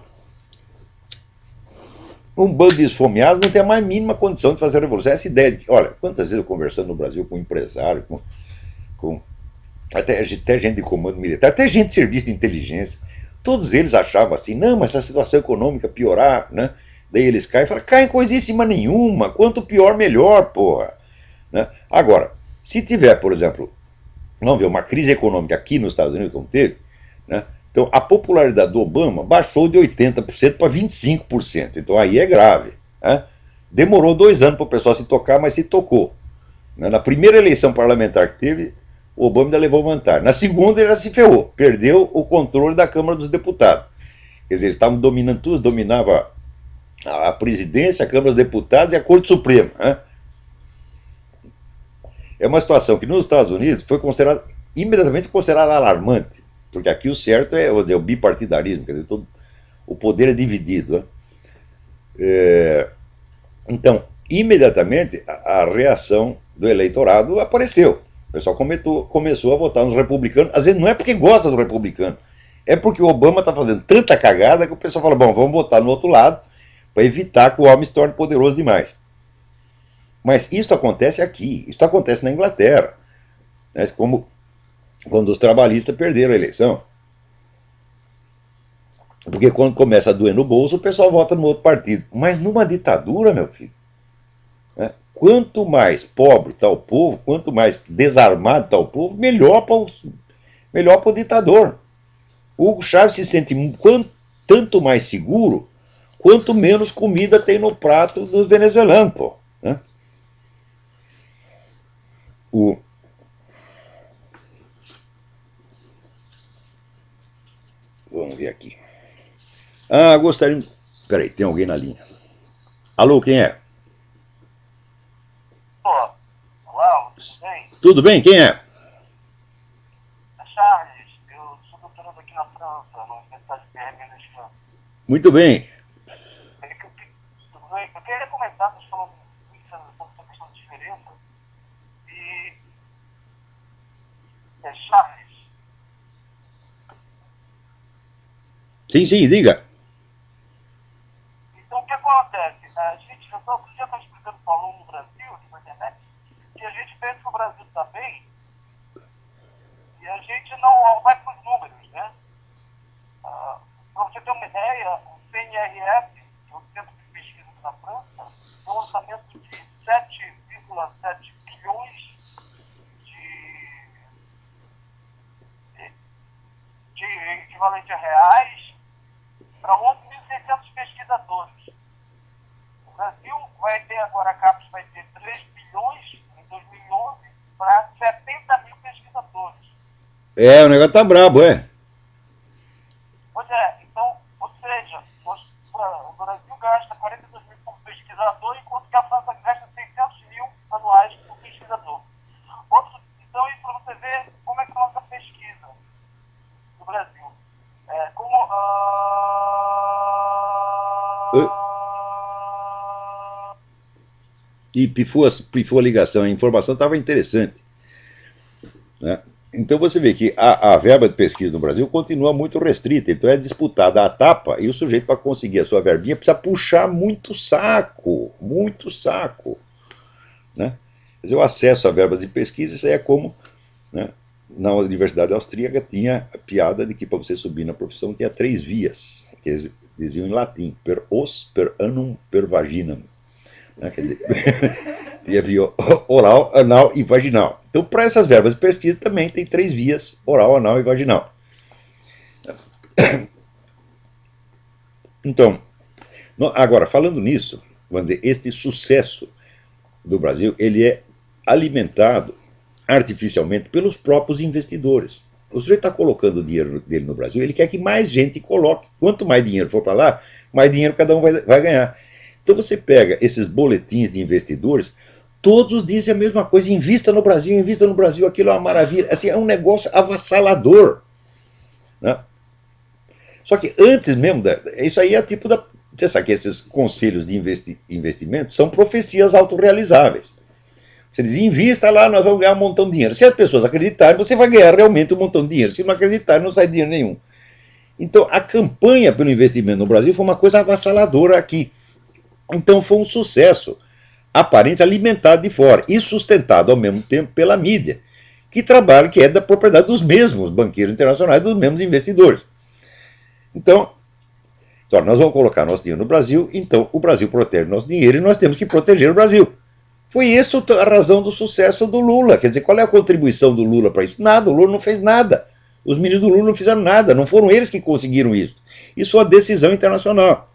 um bando de esfomeados não tem a mais mínima condição de fazer a revolução. Essa ideia de que, olha, quantas vezes eu conversando no Brasil com empresário, com até gente de comando militar, até gente de serviço de inteligência, todos eles achavam assim, não, mas se a situação econômica piorar, né? Daí eles caem e falam, caem coisíssima nenhuma, quanto pior, melhor, porra. Né? Agora, se tiver, por exemplo, vamos ver, uma crise econômica aqui nos Estados Unidos, como teve, né? Então a popularidade do Obama baixou de 80% para 25%, então aí é grave. Né? Demorou 2 anos para o pessoal se tocar, mas se tocou. Na primeira eleição parlamentar que teve, o Obama ainda levou vantagem. Na segunda ele já se ferrou, perdeu o controle da Câmara dos Deputados. Quer dizer, eles estavam dominando tudo, dominava a presidência, a Câmara dos Deputados e a Corte Suprema. Né? É uma situação que nos Estados Unidos foi considerada, imediatamente considerada alarmante, porque aqui o certo é o bipartidarismo, quer dizer, todo, o poder é dividido. Né? Então, imediatamente a reação do eleitorado apareceu. O pessoal começou a votar nos republicanos. Às vezes não é porque gosta do republicano, é porque o Obama está fazendo tanta cagada que o pessoal fala, bom, vamos votar no outro lado para evitar que o homem se torne poderoso demais. Mas isso acontece aqui, isso acontece na Inglaterra, né? Como quando os trabalhistas perderam a eleição. Porque quando começa a doer no bolso, o pessoal vota no outro partido. Mas numa ditadura, meu filho, né? Quanto mais pobre está o povo, quanto mais desarmado está o povo, melhor para o ditador. O Hugo Chávez se sente tanto mais seguro, quanto menos comida tem no prato dos venezuelanos, pô. Né? Vamos ver aqui. Gostaria. Peraí, tem alguém na linha. Alô, quem é? Olá, tudo bem? Tudo bem? Quem é? É Charles, eu sou doutorando aqui na França, na Universidade de Berlim, na França. Muito bem. Tudo bem? Eu queria comentar, vocês falando sobre essa questão de diferença. E. É Charles. Sim, diga. Então, o que acontece? A gente, eu outro dia estava explicando para o aluno no Brasil, aqui na internet, que a gente pensa que o Brasil está bem e a gente não vai para os números, né? Para você ter uma ideia, o CNRS, que é o Centro de Pesquisa da França, tem um orçamento de 7,7 bilhões de equivalente a reais para 11.600 pesquisadores. O Brasil vai ter agora, a CAPES vai ter 3 bilhões em 2011 para 70 mil pesquisadores. O negócio tá brabo, é? Pois é, então, ou seja, o Brasil gasta 42 mil por pesquisador, enquanto que a França gasta 600 mil anuais por pesquisador. Então, isso para você ver como é que é a nossa pesquisa no Brasil. E pifou a ligação, a informação estava interessante. Né? Então você vê que a verba de pesquisa no Brasil continua muito restrita, então é disputada a tapa e o sujeito, para conseguir a sua verbinha, precisa puxar muito saco, muito saco. Né? Quer dizer, o acesso a verbas de pesquisa, isso aí é como, né, na Universidade Austríaca tinha a piada de que para você subir na profissão tinha 3 vias, que eles diziam em latim, per os, per annum, per vaginam. Né? Quer dizer, tinha via oral, anal e vaginal. Então, para essas verbas de pesquisa também tem 3 vias, oral, anal e vaginal. Então, agora, falando nisso, vamos dizer, este sucesso do Brasil, ele é alimentado artificialmente pelos próprios investidores. O sujeito está colocando o dinheiro dele no Brasil, ele quer que mais gente coloque. Quanto mais dinheiro for para lá, mais dinheiro cada um vai ganhar. Então você pega esses boletins de investidores, todos dizem a mesma coisa, invista no Brasil, aquilo é uma maravilha. Assim, é um negócio avassalador. Né? Só que antes mesmo, isso aí é tipo da... Você sabe que esses conselhos de investimento são profecias autorrealizáveis. Você diz, invista lá, nós vamos ganhar um montão de dinheiro. Se as pessoas acreditarem, você vai ganhar realmente um montão de dinheiro. Se não acreditarem, não sai dinheiro nenhum. Então, a campanha pelo investimento no Brasil foi uma coisa avassaladora aqui. Então, foi um sucesso aparente, alimentado de fora e sustentado ao mesmo tempo pela mídia, que trabalha, que é da propriedade dos mesmos banqueiros internacionais, dos mesmos investidores. Então, nós vamos colocar nosso dinheiro no Brasil, então o Brasil protege nosso dinheiro e nós temos que proteger o Brasil. Foi isso a razão do sucesso do Lula. Quer dizer, qual é a contribuição do Lula para isso? Nada, o Lula não fez nada. Os meninos do Lula não fizeram nada, não foram eles que conseguiram isso. Isso é uma decisão internacional.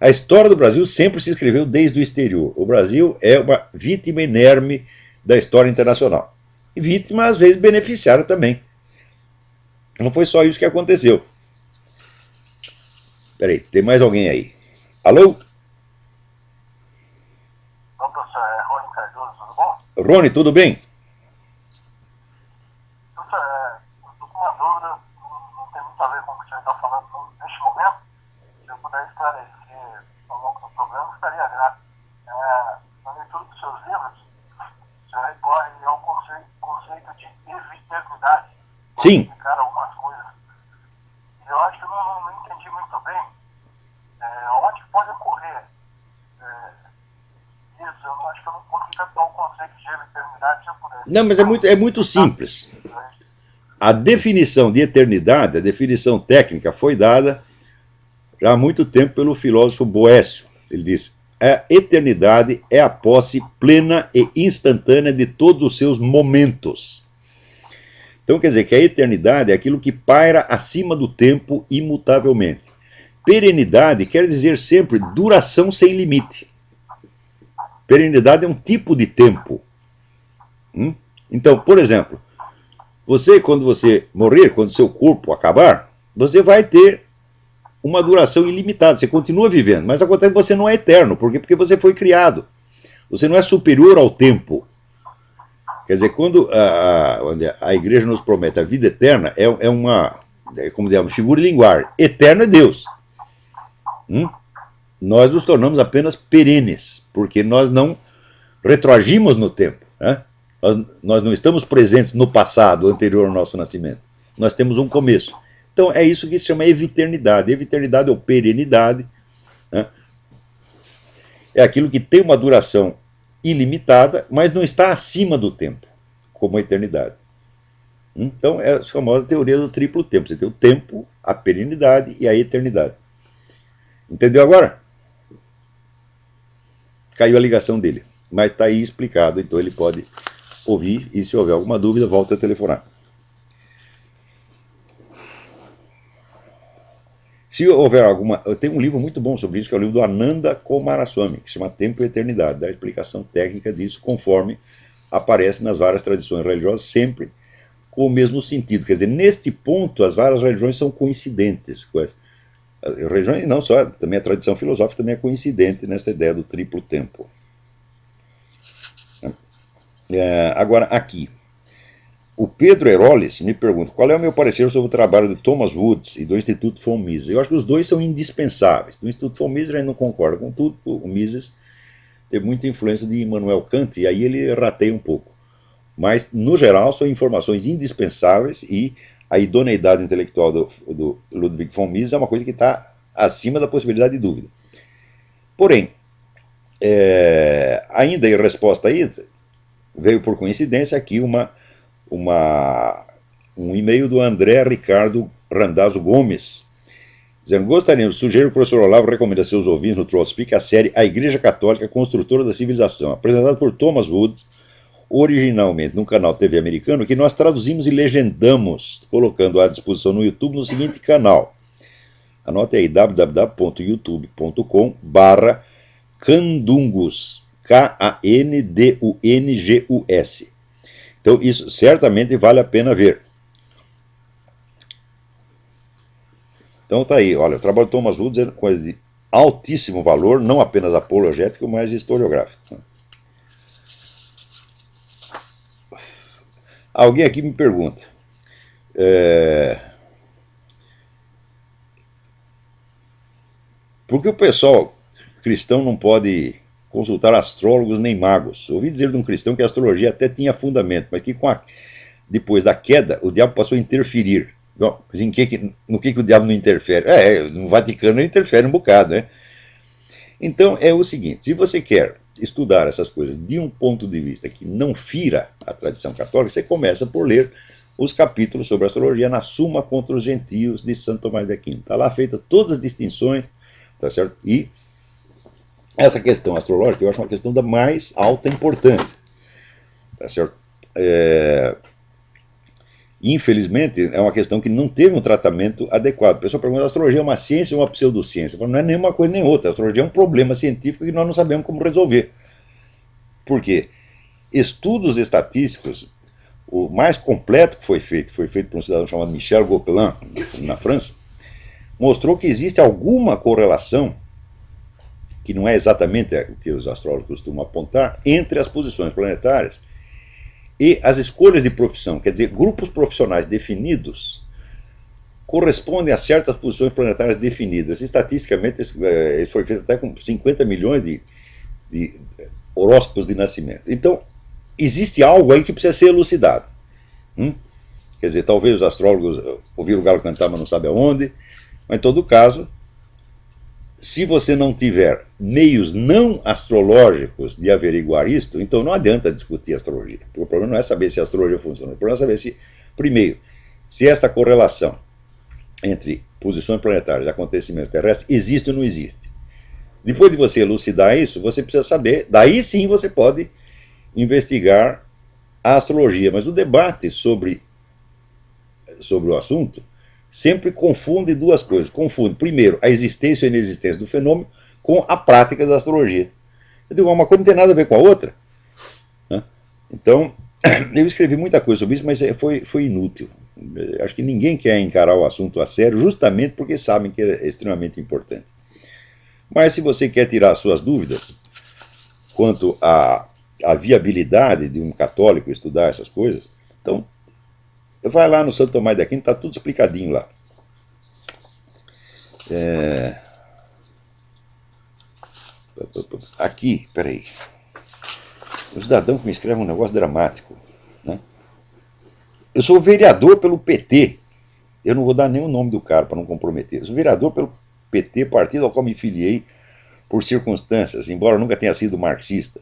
A história do Brasil sempre se escreveu desde o exterior. O Brasil é uma vítima inerme da história internacional. E vítima, às vezes, beneficiária também. Não foi só isso que aconteceu. Peraí, tem mais alguém aí? Alô? Bom, professor, é Rony Cardoso, tudo bom? Rony, tudo bem? Professor, eu estou com uma dúvida, não tem muito a ver com o que o senhor está falando neste momento. Se eu puder esclarecer ao longo do programa, estaria grato. Na leitura dos seus livros, o senhor recorre ao conceito de eviternidade. Sim. Explicar algumas coisas. E eu acho que eu não entendi muito bem onde pode ocorrer isso. Eu acho que eu não consegui captar o conceito de eviternidade se eu pudesse. Não, mas é muito simples. A definição de eternidade, a definição técnica, foi dada já há muito tempo pelo filósofo Boécio. Ele diz: a eternidade é a posse plena e instantânea de todos os seus momentos. Então quer dizer que a eternidade é aquilo que paira acima do tempo imutavelmente. Perenidade quer dizer sempre duração sem limite. Perenidade é um tipo de tempo. Então, por exemplo, quando você morrer, quando seu corpo acabar, você vai ter uma duração ilimitada, você continua vivendo, mas acontece que você não é eterno. Por quê? Porque você foi criado. Você não é superior ao tempo. Quer dizer, quando a igreja nos promete a vida eterna, como dizer, uma figura de linguagem. Eterno é Deus. Nós nos tornamos apenas perenes, porque nós não retroagimos no tempo. Né? Nós não estamos presentes no passado anterior ao nosso nascimento. Nós temos um começo. Então é isso que se chama eviternidade. Eviternidade ou perenidade, né? É aquilo que tem uma duração ilimitada, mas não está acima do tempo, como a eternidade. Então é a famosa teoria do triplo tempo. Você tem o tempo, a perenidade e a eternidade. Entendeu agora? Caiu a ligação dele, mas está aí explicado, então ele pode ouvir e se houver alguma dúvida, volta a telefonar. Se houver alguma... Eu tenho um livro muito bom sobre isso, que é o livro do Ananda Coomaraswamy, que se chama Tempo e Eternidade, dá a explicação técnica disso, conforme aparece nas várias tradições religiosas, sempre com o mesmo sentido. Quer dizer, neste ponto, as várias religiões são coincidentes. As religiões, não só, também a tradição filosófica também é coincidente nessa ideia do triplo tempo. Agora, aqui. O Pedro Heroles me pergunta qual é o meu parecer sobre o trabalho de Thomas Woods e do Instituto von Mises. Eu acho que os dois são indispensáveis. Do Instituto von Mises a gente não concorda com tudo. O Mises teve muita influência de Immanuel Kant e aí ele rateia um pouco. Mas, no geral, são informações indispensáveis e a idoneidade intelectual do Ludwig von Mises é uma coisa que está acima da possibilidade de dúvida. Porém, ainda em resposta a isso, veio por coincidência aqui um e-mail do André Ricardo Randazzo Gomes, dizendo: gostaríamos, sugiro que o professor Olavo recomenda a seus ouvintes no Trollspeak a série A Igreja Católica Construtora da Civilização, apresentada por Thomas Woods, originalmente no canal TV americano, que nós traduzimos e legendamos, colocando à disposição no YouTube no seguinte canal. Anote aí, www.youtube.com/Candungus, K-A-N-D-U-N-G-U-S. Então isso certamente vale a pena ver. Então tá aí, olha, o trabalho de Thomas Woods é coisa de altíssimo valor, não apenas apologético, mas historiográfico. Alguém aqui me pergunta, por que o pessoal cristão não pode consultar astrólogos nem magos? Ouvi dizer de um cristão que a astrologia até tinha fundamento, mas que depois da queda o diabo passou a interferir. Bom, mas no que o diabo não interfere? No Vaticano ele interfere um bocado, né? Então é o seguinte, se você quer estudar essas coisas de um ponto de vista que não fira a tradição católica, você começa por ler os capítulos sobre astrologia na Suma contra os Gentios de Santo Tomás de Aquino. Está lá feita todas as distinções, tá certo? E essa questão astrológica eu acho uma questão da mais alta importância, tá certo? Infelizmente, é uma questão que não teve um tratamento adequado. O pessoal pergunta, a astrologia é uma ciência ou uma pseudociência? Eu falo, não é nem uma coisa nem outra. A astrologia é um problema científico que nós não sabemos como resolver. Por quê? Estudos estatísticos, o mais completo que foi feito por um cidadão chamado Michel Gauquelin, na França, mostrou que existe alguma correlação, que não é exatamente o que os astrólogos costumam apontar, entre as posições planetárias e as escolhas de profissão. Quer dizer, grupos profissionais definidos correspondem a certas posições planetárias definidas. Estatisticamente, isso foi feito até com 50 milhões de horóscopos de nascimento. Então, existe algo aí que precisa ser elucidado. Quer dizer, talvez os astrólogos ouviram o galo cantar, mas não sabem aonde. Mas, em todo caso, se você não tiver meios não astrológicos de averiguar isto, então não adianta discutir astrologia. O problema não é saber se a astrologia funciona. O problema é saber se, primeiro, se esta correlação entre posições planetárias e acontecimentos terrestres existe ou não existe. Depois de você elucidar isso, você precisa saber, daí sim você pode investigar a astrologia. Mas o debate sobre o assunto sempre confunde duas coisas. Confunde, primeiro, a existência ou inexistência do fenômeno com a prática da astrologia. Eu digo, uma coisa não tem nada a ver com a outra. Então, eu escrevi muita coisa sobre isso, mas foi inútil. Acho que ninguém quer encarar o assunto a sério, justamente porque sabem que é extremamente importante. Mas se você quer tirar suas dúvidas quanto à viabilidade de um católico estudar essas coisas, então vai lá no Santo Tomás de Aquino, está tudo explicadinho lá. Aqui, peraí. O cidadão que me escreve um negócio dramático. Né? Eu sou vereador pelo PT. Eu não vou dar nem o nome do cara para não comprometer. Eu sou vereador pelo PT, partido ao qual me filiei por circunstâncias, embora eu nunca tenha sido marxista.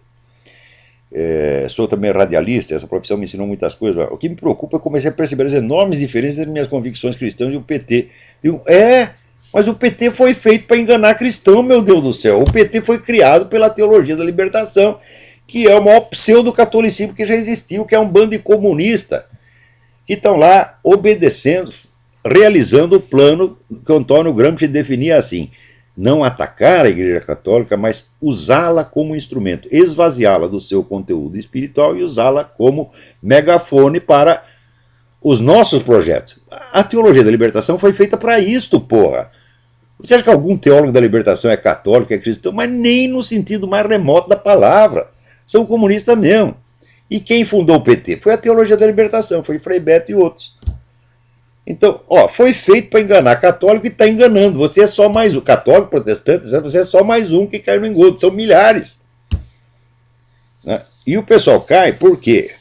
Sou também radialista, essa profissão me ensinou muitas coisas. O que me preocupa é que eu comecei a perceber as enormes diferenças entre minhas convicções cristãs e o PT. Digo, mas o PT foi feito para enganar cristão, meu Deus do céu. O PT foi criado pela teologia da libertação, que é o maior pseudo-catolicismo que já existiu, que é um bando de comunista, que estão lá obedecendo, realizando o plano que Antônio Gramsci definia assim: não atacar a Igreja Católica, mas usá-la como instrumento, esvaziá-la do seu conteúdo espiritual e usá-la como megafone para os nossos projetos. A teologia da libertação foi feita para isto, porra. Você acha que algum teólogo da libertação é católico, é cristão? Mas nem no sentido mais remoto da palavra. São comunistas mesmo. E quem fundou o PT? Foi a teologia da libertação, foi Frei Beto e outros. Então, foi feito para enganar católico e está enganando. Você é só mais um. Católico, protestante, você é só mais um que cai no engodo. São milhares. Né? E o pessoal cai por quê?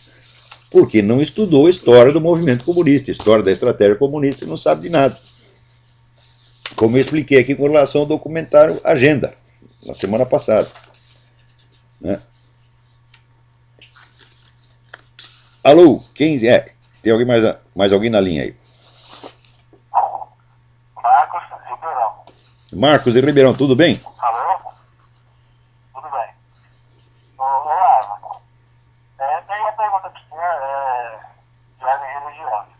Porque não estudou a história do movimento comunista, história da estratégia comunista, e não sabe de nada. Como eu expliquei aqui com relação ao documentário Agenda, na semana passada. Né? Alô, quem é? Tem alguém mais alguém na linha aí? Marcos Ribeirão. Marcos e Ribeirão, tudo bem? Alô? Tudo bem. Arma, tem uma pergunta para o senhor de ordem religiosa.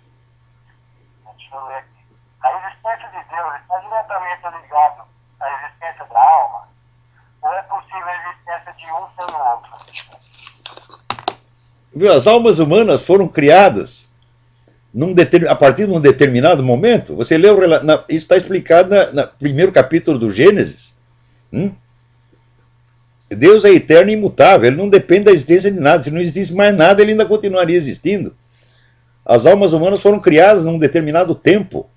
Deixa eu ver aqui. A existência de Deus está diretamente ligada à existência da alma? Ou é possível a existência de um sem o outro? As almas humanas foram criadas a partir de um determinado momento. Você leu, isso está explicado no primeiro capítulo do Gênesis. Deus é eterno e imutável, ele não depende da existência de nada. Se não existisse mais nada, ele ainda continuaria existindo. As almas humanas foram criadas num determinado tempo,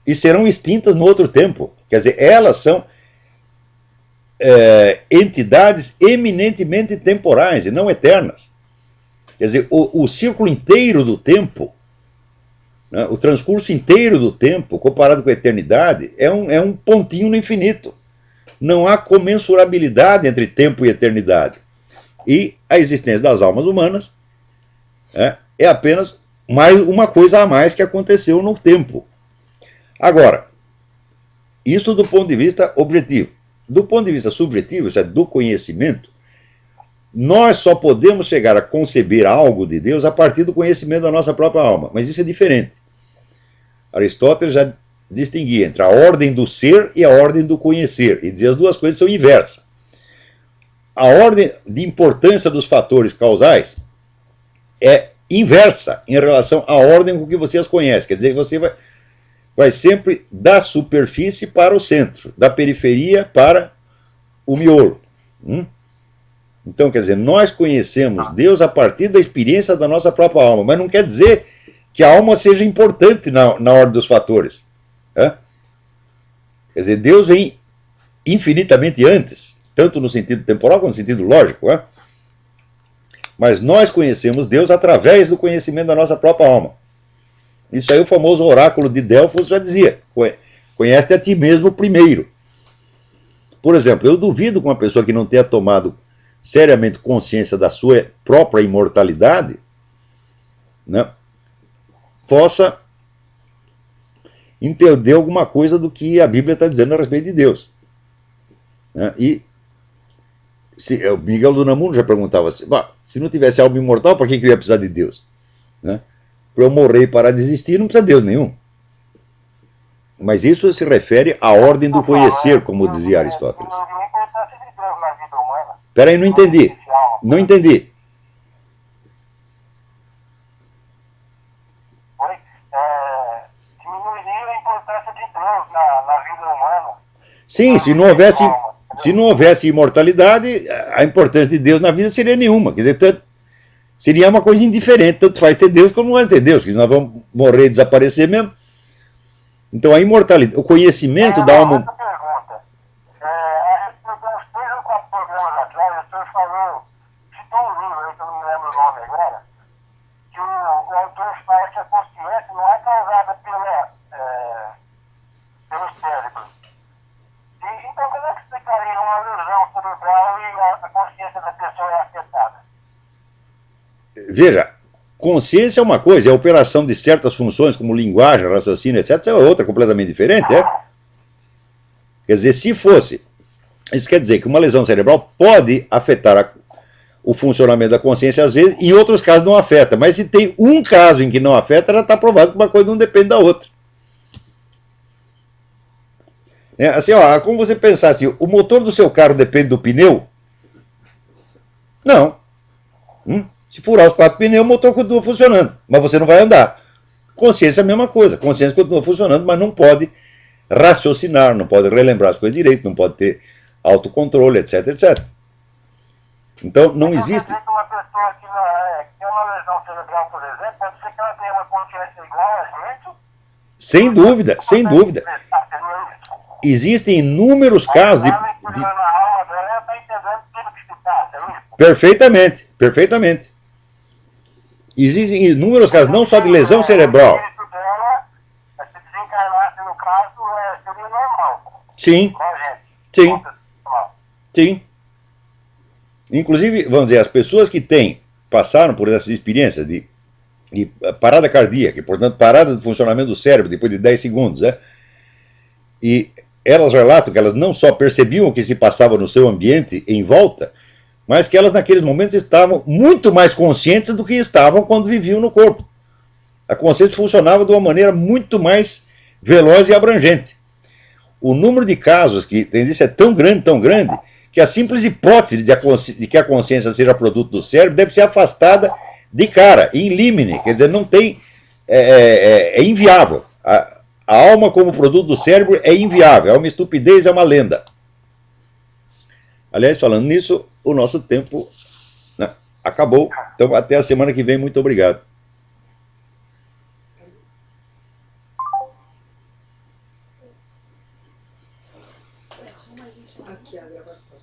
e serão extintas no outro tempo. Quer dizer, elas são entidades eminentemente temporais e não eternas. Quer dizer, o círculo inteiro do tempo, né, o transcurso inteiro do tempo, comparado com a eternidade, é um pontinho no infinito. Não há comensurabilidade entre tempo e eternidade. E a existência das almas humanas é apenas uma coisa a mais que aconteceu no tempo. Agora, isso do ponto de vista objetivo. Do ponto de vista subjetivo, isso é do conhecimento, Nós só podemos chegar a conceber algo de Deus a partir do conhecimento da nossa própria alma, mas isso é diferente. Aristóteles já distinguia entre a ordem do ser e a ordem do conhecer, e dizia as duas coisas são inversas. A ordem de importância dos fatores causais é inversa em relação à ordem com que você as conhece. Quer dizer que você vai sempre da superfície para o centro, da periferia para o miolo. Então, quer dizer, nós conhecemos Deus a partir da experiência da nossa própria alma, mas não quer dizer que a alma seja importante na ordem dos fatores. Quer dizer, Deus vem infinitamente antes, tanto no sentido temporal quanto no sentido lógico. Mas nós conhecemos Deus através do conhecimento da nossa própria alma. Isso aí o famoso oráculo de Delfos já dizia: conhece a ti mesmo primeiro. Por exemplo, eu duvido que uma pessoa que não tenha tomado seriamente consciência da sua própria imortalidade, né, possa entender alguma coisa do que a Bíblia está dizendo a respeito de Deus. E o Miguel do Unamuno já perguntava assim: se não tivesse alma imortal, para que eu ia precisar de Deus? Para eu morrer e parar de existir, não precisa de Deus nenhum. Mas isso se refere à ordem do conhecer, como dizia Aristóteles. Espera aí, não entendi. Não entendi. Diminuiria a importância de Deus na vida humana. Sim, se não houvesse imortalidade, a importância de Deus na vida seria nenhuma. Quer dizer, seria uma coisa indiferente. Tanto faz ter Deus como não ter Deus, que nós vamos morrer e desaparecer mesmo. Então a imortalidade, o conhecimento da alma. Outra pergunta. A respeito de uns 3 ou 4 programas atrás, o senhor falou, citou um livro aí que eu não me lembro o nome agora, que o autor fala que a consciência não é causada pelo cérebro. Então, como é que explicaria uma lesão cerebral e a consciência da pessoa é afetada? Veja, consciência é uma coisa, é a operação de certas funções, como linguagem, raciocínio, etc., é outra, completamente diferente. Quer dizer, se fosse, isso quer dizer que uma lesão cerebral pode afetar o funcionamento da consciência às vezes, em outros casos não afeta, mas se tem um caso em que não afeta, já está provado que uma coisa não depende da outra. Assim, como você pensar assim, o motor do seu carro depende do pneu? Não. Se furar os 4 pneus, o motor continua funcionando, mas você não vai andar. Consciência é a mesma coisa, consciência continua funcionando, mas não pode raciocinar, não pode relembrar as coisas direito, não pode ter autocontrole, etc, etc. Então, não existe. Uma pessoa que tem uma lesão cerebral, por exemplo, pode ser que ela tenha uma consciência igual a gente? Sem dúvida, sem dúvida. Existem inúmeros casos de. Perfeitamente, perfeitamente. Existem inúmeros casos, não só de lesão cerebral. Se desencarnasse, no caso, seria normal. Sim, sim, sim. Inclusive, vamos dizer, as pessoas que passaram por essas experiências de parada cardíaca, e, portanto, parada do funcionamento do cérebro depois de 10 segundos, e elas relatam que elas não só percebiam o que se passava no seu ambiente em volta, mas que elas naqueles momentos estavam muito mais conscientes do que estavam quando viviam no corpo. A consciência funcionava de uma maneira muito mais veloz e abrangente. O número de casos que tem isso é tão grande, que a simples hipótese de que a consciência seja produto do cérebro deve ser afastada de cara, in limine, quer dizer, não tem, é inviável. A alma como produto do cérebro é inviável, é uma estupidez, é uma lenda. Aliás, falando nisso, o nosso tempo, né, acabou. Então, até a semana que vem. Muito obrigado. Aqui a gravação.